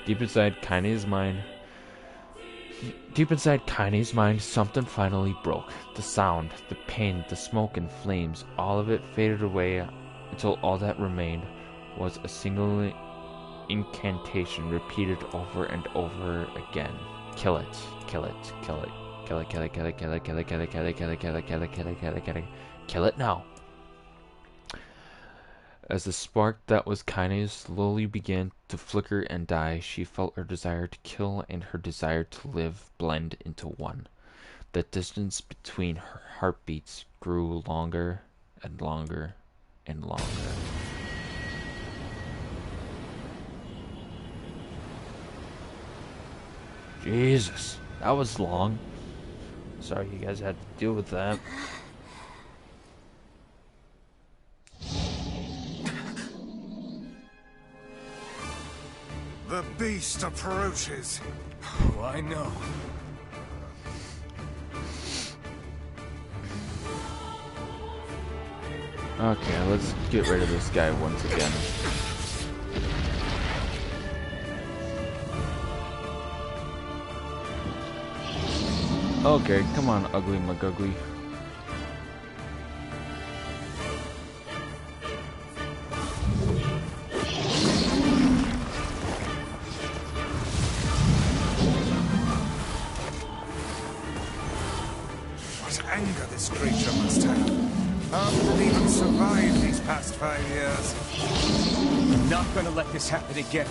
Deep inside Kane's mind, something finally broke. The sound, the pain, the smoke and flames, all of it faded away until all that remained was a single incantation repeated over and over again. Kill it, kill it, kill it. Kill it, kill it, kill it, kill it, kill it, kill it, kill it, kill it, kill it, kill it, kill it, kill it, kill it. Kill it now. As the spark that was Kane slowly began to flicker and die, she felt her desire to kill and her desire to live blend into one. The distance between her heartbeats grew longer and longer and longer. Jesus, that was long. Sorry you guys had to deal with that. The beast approaches. Oh, I know. Okay, let's get rid of this guy once again. Okay, come on, ugly McGugly. What anger this creature must have. How did it even survive these past 5 years? I'm not gonna let this happen again.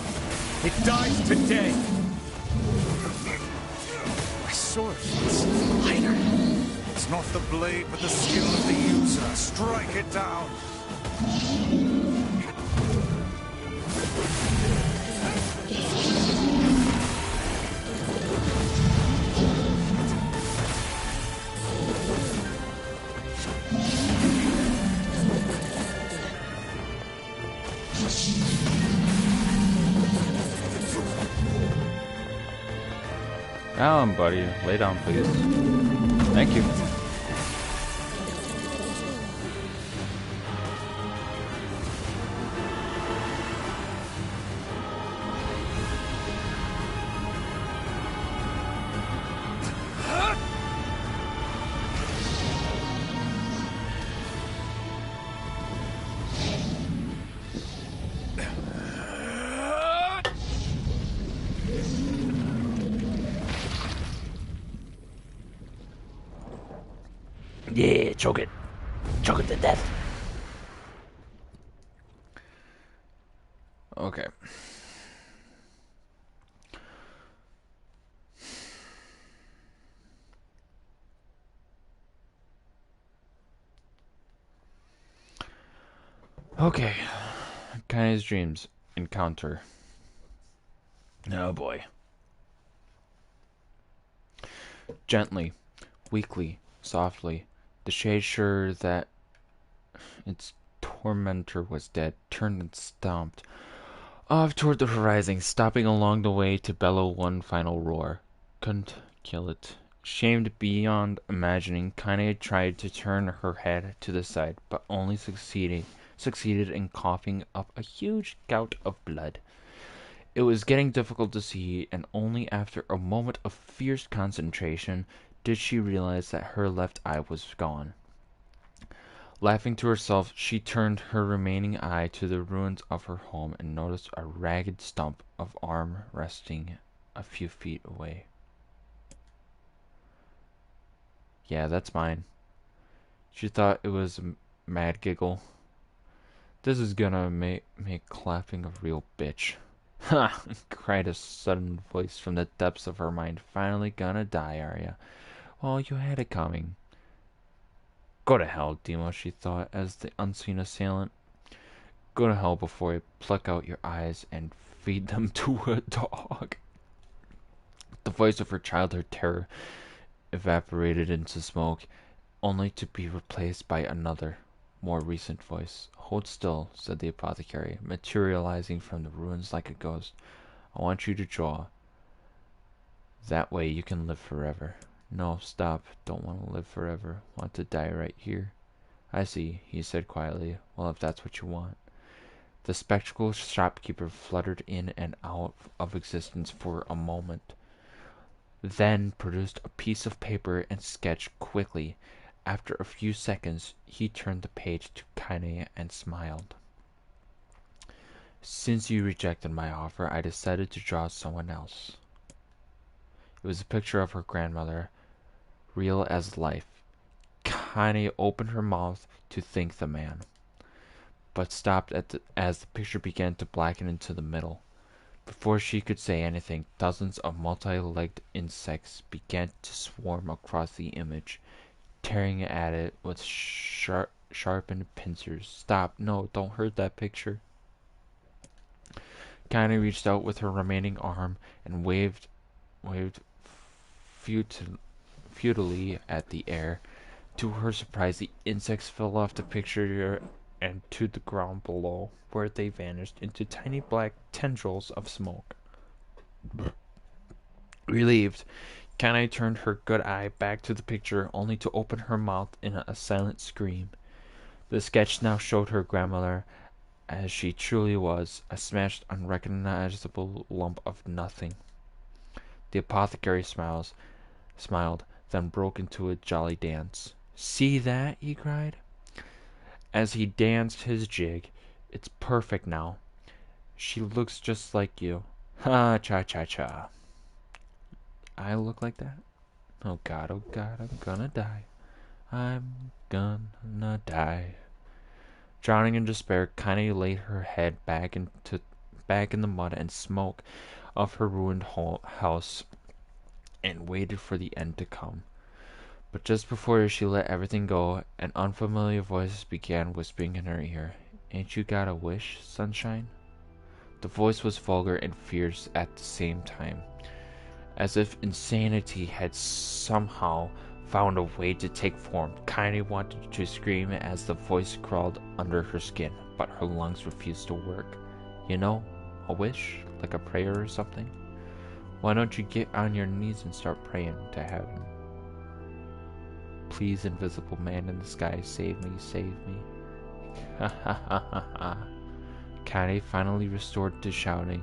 It dies today. My sword is lighter. It's not the blade, but the skill of the user. Strike it down. Down, buddy. Lay down, please. Thank you. Yeah, choke it. Choke it to death. Okay. Okay. Kai's dreams encounter. Oh boy. Gently, weakly, softly, the shade sure that its tormentor was dead turned and stomped off toward the horizon, stopping along the way to bellow one final roar. Couldn't kill it. Shamed beyond imagining, Kaine tried to turn her head to the side, but only succeeded in coughing up a huge gout of blood. It was getting difficult to see, and only after a moment of fierce concentration did she realize that her left eye was gone. Laughing to herself, she turned her remaining eye to the ruins of her home and noticed a ragged stump of arm resting a few feet away. Yeah, that's mine. She thought it was a mad giggle. This is gonna make clapping a real bitch. Ha! Cried a sudden voice from the depths of her mind. Finally gonna die, are ya? Well, you had it coming. Go to hell, Demo, she thought, as the unseen assailant. Go to hell before I pluck out your eyes and feed them to a dog. The voice of her childhood terror evaporated into smoke, only to be replaced by another, more recent voice. Hold still, said the apothecary, materializing from the ruins like a ghost. I want you to draw. That way you can live forever. No, stop. Don't want to live forever. Want to die right here. I see, he said quietly. Well, if that's what you want. The spectacled shopkeeper fluttered in and out of existence for a moment, then produced a piece of paper and sketched quickly. After a few seconds, he turned the page to Kaine and smiled. Since you rejected my offer, I decided to draw someone else. It was a picture of her grandmother, real as life. Kaine opened her mouth to thank the man, but stopped as the picture began to blacken into the middle. Before she could say anything, dozens of multi-legged insects began to swarm across the image, tearing at it with sharpened pincers. Stop! No, don't hurt that picture. Kaine reached out with her remaining arm and waved futilely at the air. To her surprise, the insects fell off the picture and to the ground below, where they vanished into tiny black tendrils of smoke. Relieved, Kaine turned her good eye back to the picture, only to open her mouth in a silent scream. The sketch now showed her grandmother as she truly was, a smashed, unrecognizable lump of nothing. The apothecary smiled, then broke into a jolly dance. "See that?" he cried, as he danced his jig. "It's perfect now. She looks just like you. Ha, cha-cha-cha." I look like that? Oh God, I'm gonna die. I'm gonna die. Drowning in despair, Kaine laid her head back in the mud and smoke of her ruined house and waited for the end to come. But just before she let everything go, an unfamiliar voice began whispering in her ear. "Ain't you got a wish, sunshine?" The voice was vulgar and fierce at the same time, as if insanity had somehow found a way to take form. Kaine wanted to scream as the voice crawled under her skin, but her lungs refused to work. "You know, a wish, like a prayer or something? Why don't you get on your knees and start praying to heaven? Please, invisible man in the sky, save me, save me." Ha ha ha ha ha. Kaine finally resorted to shouting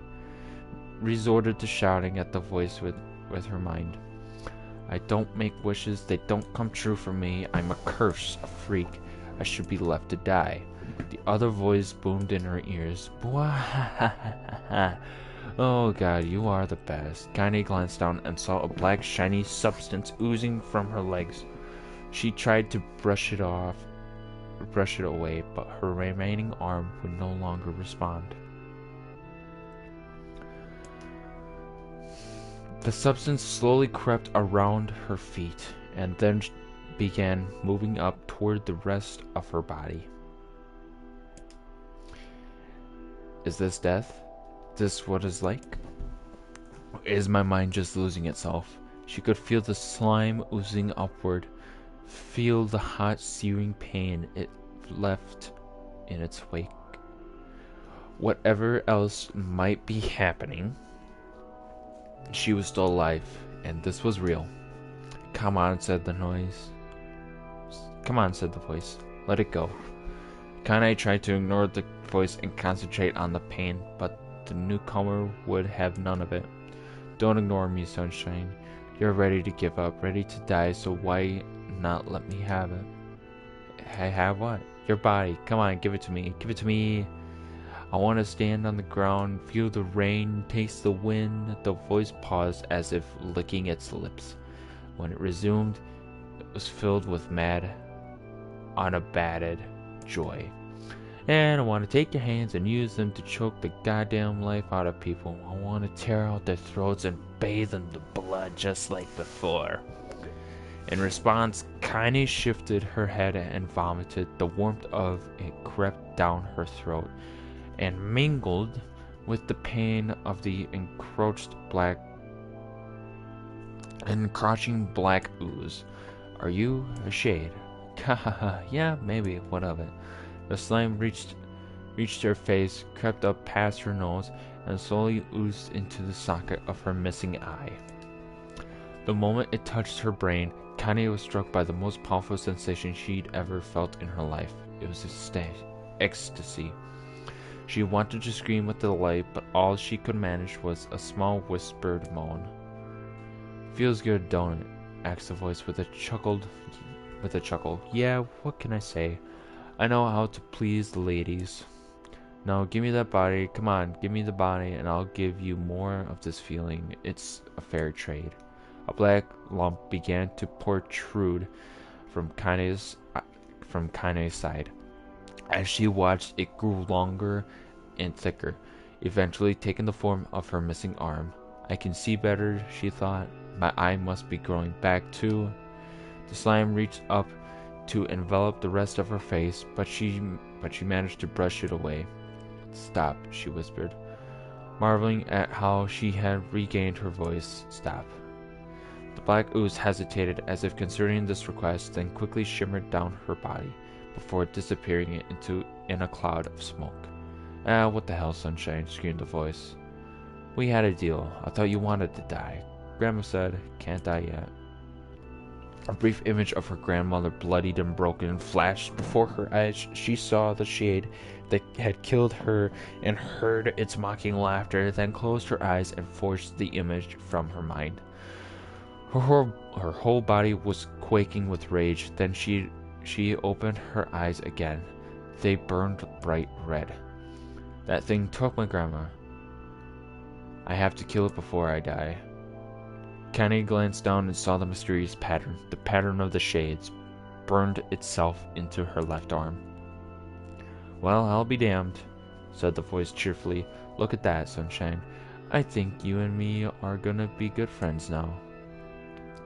at the voice with her mind. "I don't make wishes, they don't come true for me. I'm a curse, a freak. I should be left to die." The other voice boomed in her ears. "Oh God, you are the best." Kaine glanced down and saw a black shiny substance oozing from her legs. She tried to brush it away, but her remaining arm would no longer respond. The substance slowly crept around her feet and then began moving up toward the rest of her body. Is this death? This what it's like? Is my mind just losing itself? She could feel the slime oozing upward, feel the hot searing pain it left in its wake. Whatever else might be happening, she was still alive, and this was real. "Come on," said the voice. "Let it go." Kaine tried to ignore the voice and concentrate on the pain, but the newcomer would have none of it. "Don't ignore me, sunshine. You're ready to give up, ready to die, so why not let me have it?" "I have what?" "Your body. Come on, give it to me. Give it to me. I want to stand on the ground, feel the rain, taste the wind." The voice paused as if licking its lips. When it resumed, it was filled with mad, unabated joy. "And I want to take your hands and use them to choke the goddamn life out of people. I want to tear out their throats and bathe in the blood just like before." In response, Kaine shifted her head and vomited. The warmth of it crept down her throat and mingled with the pain of the encroaching black ooze. "Are you a shade?" "Ha ha ha, yeah, maybe, what of it?" The slime reached her face, crept up past her nose, and slowly oozed into the socket of her missing eye. The moment it touched her brain, Kaine was struck by the most powerful sensation she'd ever felt in her life. It was ecstasy. She wanted to scream with delight, but all she could manage was a small whispered moan. "Feels good, don't it?" asked the voice with a chuckle. "Yeah, what can I say? I know how to please the ladies. Now give me that body. Come on, give me the body, and I'll give you more of this feeling. It's a fair trade." A black lump began to protrude from Kaine's side. As she watched, it grew longer and thicker, eventually taking the form of her missing arm. "I can see better," she thought. "My eye must be growing back too." The slime reached up to envelop the rest of her face, but she managed to brush it away. "Stop," she whispered, marveling at how she had regained her voice. "Stop." The black ooze hesitated as if considering this request, then quickly shimmered down her body before disappearing in a cloud of smoke. "Ah, what the hell, sunshine," screamed the voice. "We had a deal. I thought you wanted to die. Grandma said, can't die yet." A brief image of her grandmother, bloodied and broken, flashed before her eyes. She saw the shade that had killed her and heard its mocking laughter, then closed her eyes and forced the image from her mind. Her whole body was quaking with rage. Then she opened her eyes again. They burned bright red. That thing took my grandma. I have to kill it before I die. Kaine glanced down and saw the mysterious pattern. The pattern of the shades burned itself into her left arm. Well, I'll be damned, said the voice cheerfully. Look at that, Sunshine. I think you and me are gonna be good friends now.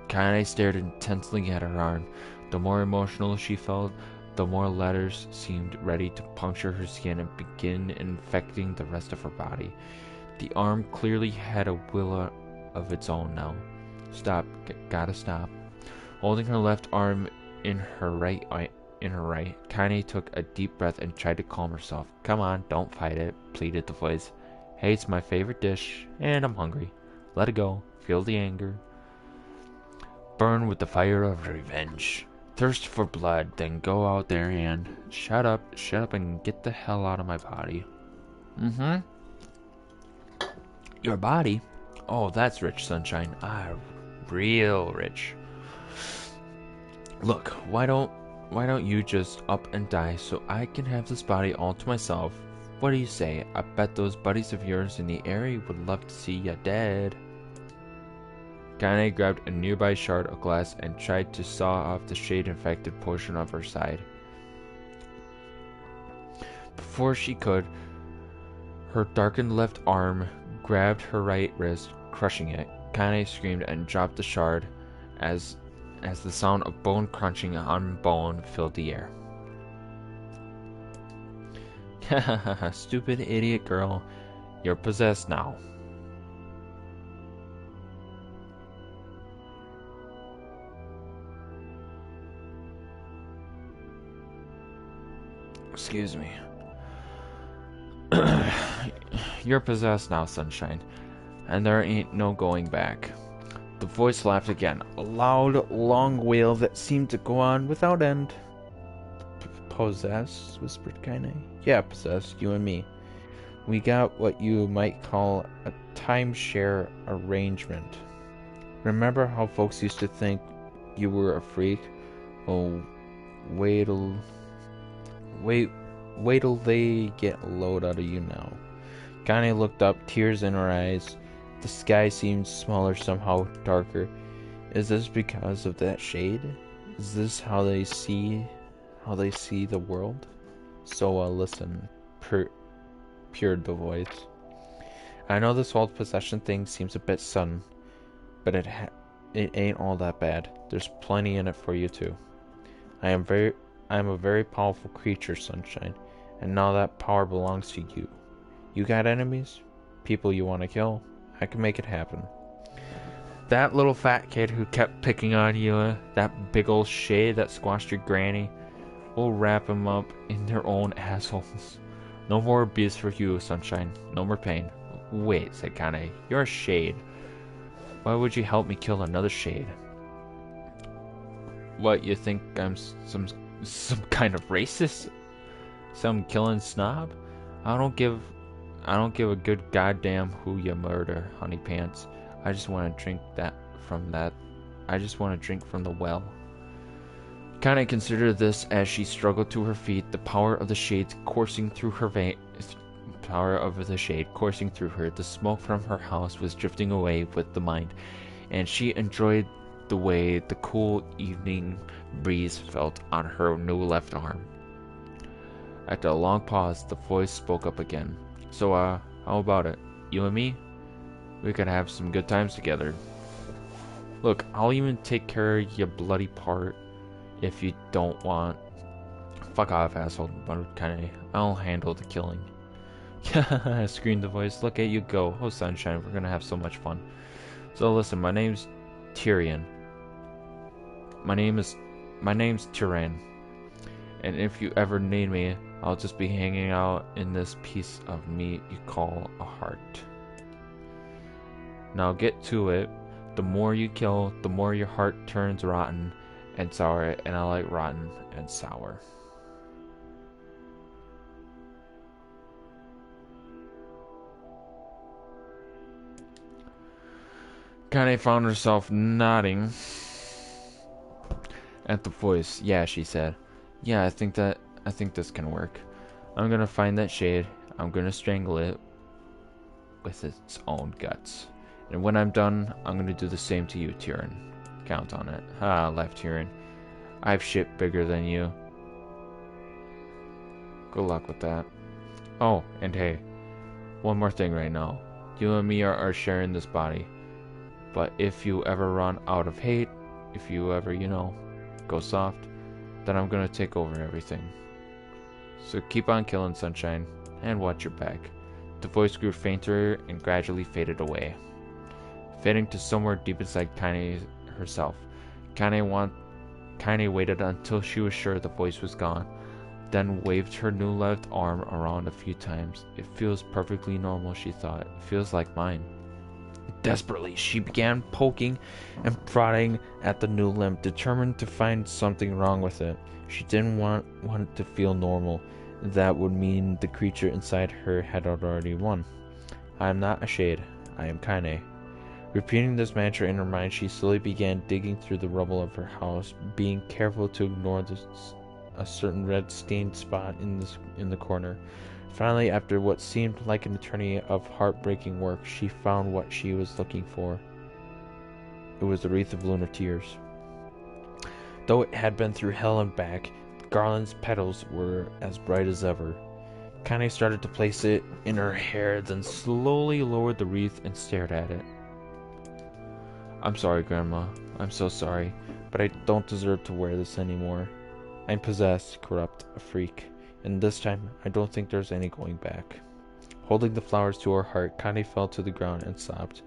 Kaine stared intensely at her arm. The more emotional she felt, the more letters seemed ready to puncture her skin and begin infecting the rest of her body. The arm clearly had a will of its own now. Stop. Gotta stop. Holding her left arm in her right, Kaine took a deep breath and tried to calm herself. Come on, don't fight it, pleaded the voice. Hey, it's my favorite dish, and I'm hungry. Let it go. Feel the anger. Burn with the fire of revenge. Thirst for blood, then go out there and... Shut up and get the hell out of my body. Your body? Oh, that's rich, Sunshine. Real rich. Look, why don't you just up and die so I can have this body all to myself? What do you say? I bet those buddies of yours in the area would love to see ya dead. Kaine grabbed a nearby shard of glass and tried to saw off the shade-infected portion of her side. Before she could, her darkened left arm grabbed her right wrist, crushing it. Kaine screamed and dropped the shard as the sound of bone crunching on bone filled the air. Stupid idiot girl, you're possessed now. Excuse me. You're possessed now, Sunshine, and there ain't no going back. The voice laughed again, a loud, long wail that seemed to go on without end. Possessed? Whispered Kaine. Yeah, possessed, you and me. We got what you might call a timeshare arrangement. Remember how folks used to think you were a freak? Oh, wait till they get a load out of you now. Kaine looked up, tears in her eyes. The sky seemed smaller, somehow darker. Is this because of that shade? Is this how they see the world? So listen, purred the voice. I know this whole possession thing seems a bit sudden, but it ain't all that bad. There's plenty in it for you too. I am a very powerful creature, Sunshine, and now that power belongs to you. You got enemies? People you want to kill? I can make it happen. That little fat kid who kept picking on you, that big old shade that squashed your granny, we'll wrap him up in their own assholes. No more abuse for you, Sunshine. No more pain. Wait, said Kaine. You're a shade. Why would you help me kill another shade? What, you think I'm some kind of racist? Some killing snob? I don't give a good goddamn who you murder, honey pants. I just want to drink from the well. Kaine considered this as she struggled to her feet, the power of the shade coursing through her. The smoke from her house was drifting away with the mind, and she enjoyed the way the cool evening breeze felt on her new left arm. After a long pause, the voice spoke up again. So, how about it? You and me? We could have some good times together. Look, I'll even take care of your bloody part if you don't want. Fuck off, asshole, muttered Kaine. I'll handle the killing. Screamed the voice. Look at you go. Oh, Sunshine, we're gonna have so much fun. So listen, my name's Tyrion. My name's Tyrion. And if you ever need me, I'll just be hanging out in this piece of meat you call a heart. Now get to it. The more you kill, the more your heart turns rotten, and sour, and I like rotten and sour. Kane found herself nodding at the voice. Yeah, she said. Yeah, I think this can work. I'm gonna find that shade. I'm gonna strangle it with its own guts. And when I'm done, I'm gonna do the same to you, Tyrion. Count on it. Ha, laughed Tyrion. I have shit bigger than you. Good luck with that. Oh, and hey, one more thing right now. You and me are sharing this body. But if you ever run out of hate, if you ever, go soft, then I'm gonna take over everything. So keep on killing, Sunshine, and watch your back. The voice grew fainter and gradually faded away, fading to somewhere deep inside Kaine herself. Kaine waited until she was sure the voice was gone, then waved her new left arm around a few times. It feels perfectly normal, she thought. It feels like mine. Desperately, she began poking and prodding at the new limb, determined to find something wrong with it. She didn't want it to feel normal. That would mean the creature inside her had already won. I am not a shade. I am Kaine. Repeating this mantra in her mind, she slowly began digging through the rubble of her house, being careful to ignore a certain red-stained spot in the corner. Finally, after what seemed like an eternity of heartbreaking work, she found what she was looking for. It was a wreath of lunar tears. Though it had been through hell and back, the garland's petals were as bright as ever. Kaine started to place it in her hair, then slowly lowered the wreath and stared at it. I'm sorry, Grandma. I'm so sorry, but I don't deserve to wear this anymore. I'm possessed, corrupt, a freak. And this time, I don't think there's any going back. Holding the flowers to her heart, Kaine fell to the ground and sobbed.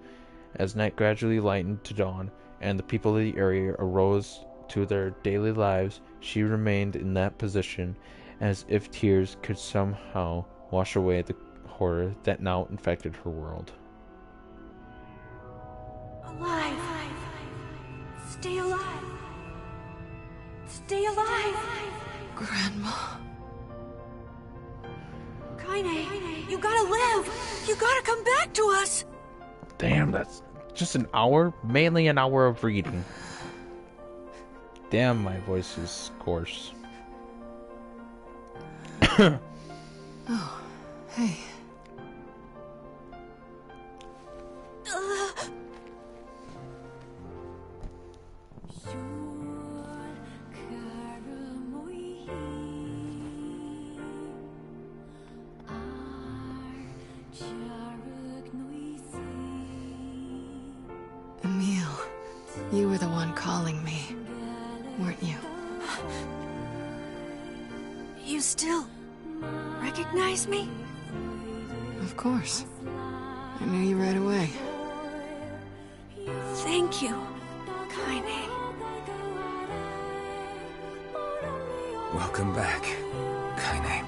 As night gradually lightened to dawn, and the people of the area arose to their daily lives, she remained in that position, as if tears could somehow wash away the horror that now infected her world. Alive! Stay alive! Stay alive! Grandma. Kaine, you gotta live! You gotta come back to us! Damn, that's just an hour? Mainly an hour of reading. Damn, my voice is coarse. Oh, hey. Emil, you were the one calling me, weren't you? You still recognize me? Of course. I knew you right away. Thank you, Kaine. Welcome back, Kaine.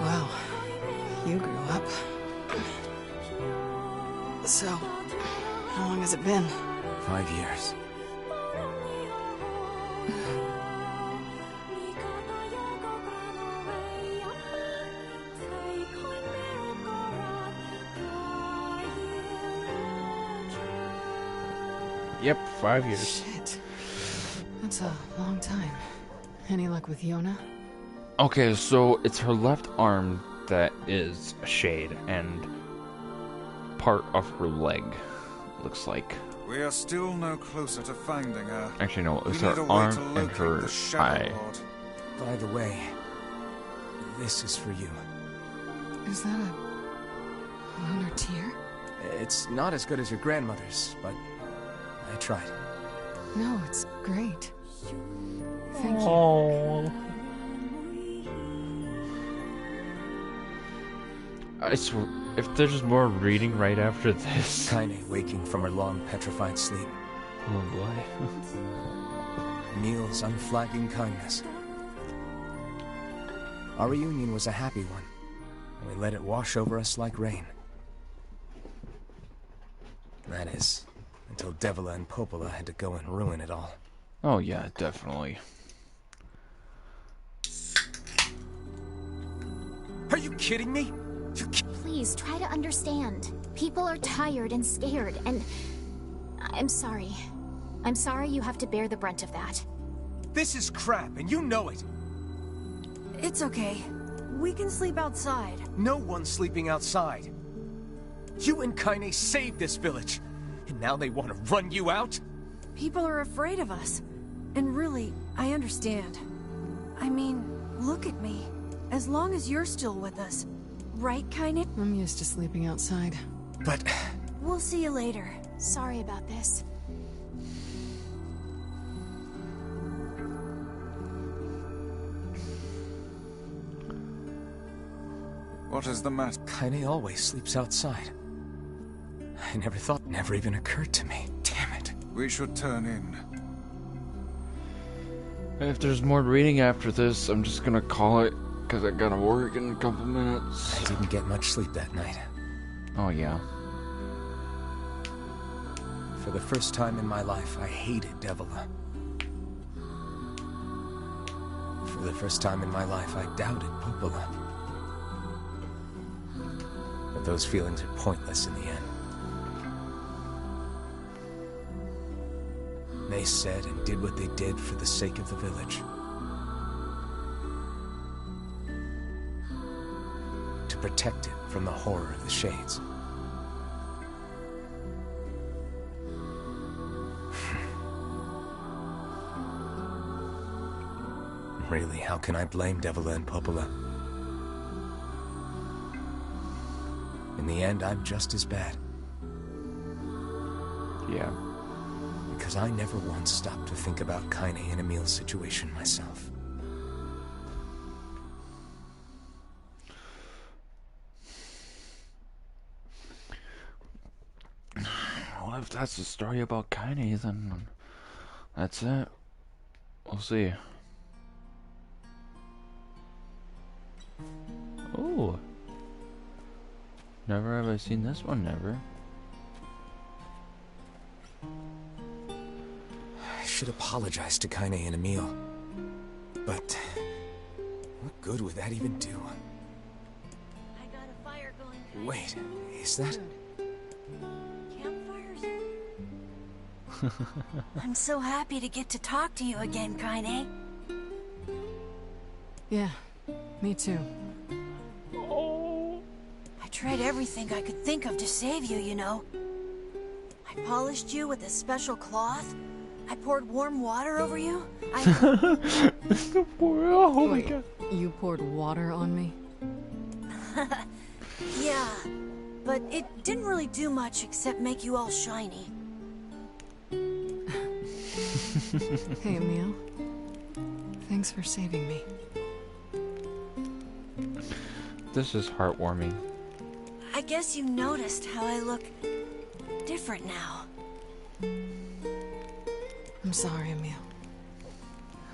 Wow, you grew up. So, how long has it been? 5 years. Yep, 5 years. Shit. That's a long time. Any luck with Yona? Okay, so it's her left arm that is a shade, and part of her leg, looks like. We are still no closer to finding her. Actually, no, We it's need her a way arm to and locate her the Shadow eye. Lord. By the way, this is for you. Is that a lunar tear? It's not as good as your grandmother's, but I tried. No, it's great. Thank you. Oh. I swear, if there's more reading right after this. Kaine waking from her long petrified sleep. Oh boy. Emil's unflagging kindness. Our reunion was a happy one, and we let it wash over us like rain. That is, Until Devila and Popola had to go and ruin it all. Oh yeah, definitely. Are you kidding me? Please, try to understand. People are tired and scared, and... I'm sorry. I'm sorry you have to bear the brunt of that. This is crap, and you know it. It's okay. We can sleep outside. No one's sleeping outside. You and Kaine saved this village, and now they want to run you out? People are afraid of us. And really, I understand. I mean, look at me. As long as you're still with us. Right, Kaine? I'm used to sleeping outside. But... We'll see you later. Sorry about this. What is the matter? Kaine always sleeps outside. I never even occurred to me. Damn it. We should turn in. If there's more reading after this, I'm just gonna call it, because I gotta work in a couple minutes. I didn't get much sleep that night. Oh yeah. For the first time in my life, I hated Devila. For the first time in my life, I doubted Popola. But those feelings are pointless in the end. They said and did what they did for the sake of the village. To protect it from the horror of the Shades. Really, how can I blame Devila and Popola? In the end, I'm just as bad. Yeah. Because I never once stopped to think about Kaine and Emil's situation myself. Well, if that's the story about Kaine, then that's it. We'll see. Oh. Never have I seen this one, never. I should apologize to Kaine and Emil. But what good would that even do? I got a fire going. Wait, is that... Campfires? I'm so happy to get to talk to you again, Kaine. Yeah, me too. I tried everything I could think of to save you, you know. I polished you with a special cloth. I poured warm water over you. Oh my Wait, god. you poured water on me? Yeah, but it didn't really do much except make you all shiny. Hey, Emil. Thanks for saving me. This is heartwarming. I guess you noticed how I look different now. I'm sorry, Emil.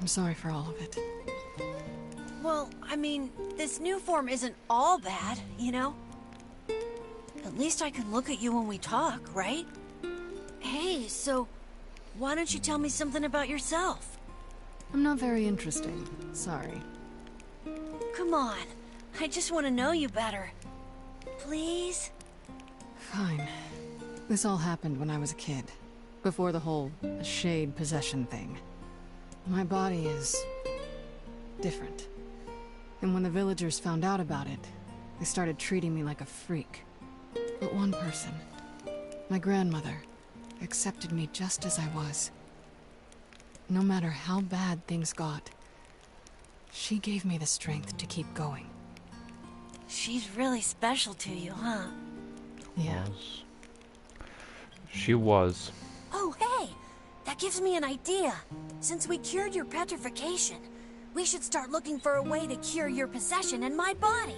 I'm sorry for all of it. Well, I mean, this new form isn't all bad, you know? At least I can look at you when we talk, right? Hey, so why don't you tell me something about yourself? I'm not very interesting. Sorry. Come on, I just want to know you better. Please? Fine. This all happened when I was a kid. Before the whole shade possession thing. My body is... different. And when the villagers found out about it, they started treating me like a freak. But one person, my grandmother, accepted me just as I was. No matter how bad things got, she gave me the strength to keep going. She's really special to you, huh? Yeah. She was. Oh, hey! That gives me an idea. Since we cured your petrification, we should start looking for a way to cure your possession in my body.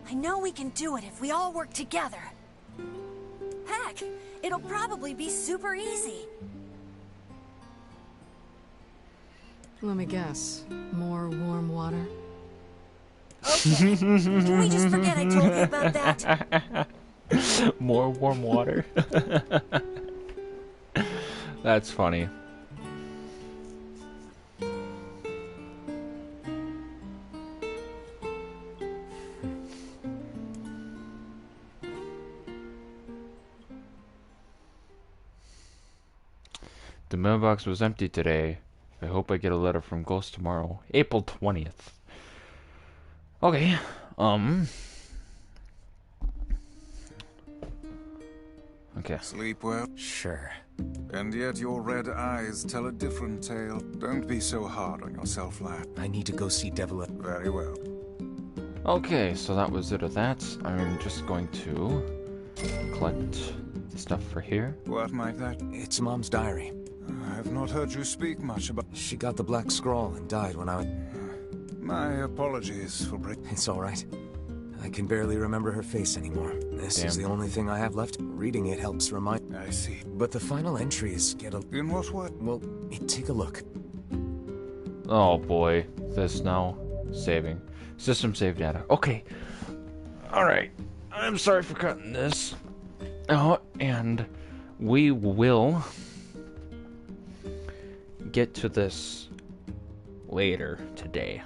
I know we can do it if we all work together. Heck, it'll probably be super easy. Let me guess. More warm water? Okay. Can we just forget I told you about that? More warm water. That's funny. The mailbox was empty today. I hope I get a letter from Ghost tomorrow. April 20th. Okay, okay. Sleep well? Sure. And yet your red eyes tell a different tale. Don't be so hard on yourself, lad. I need to go see Devil. Very well. Okay, so that was it of that. I'm just going to collect the stuff for here. What might that? It's Mom's diary. I've not heard you speak much about... She got the Black Scrawl and died when I was... My apologies for breaking... It's alright. I can barely remember her face anymore. This is the only thing I have left. Reading it helps remind... I see. But the final entries get a... In what way? Well, take a look. Oh boy, this now saving. System save data. Okay. Alright. I'm sorry for cutting this. Oh, and we will get to this later today.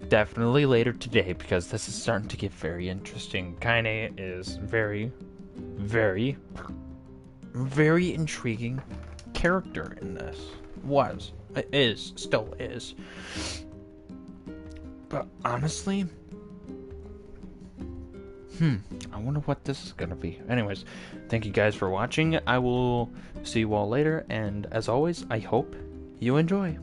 Definitely later today, because this is starting to get very interesting. Kaine is very, very, very intriguing character in this. Still is. But honestly, I wonder what this is gonna be. Anyways, thank you guys for watching. I will see you all later, and as always, I hope you enjoy.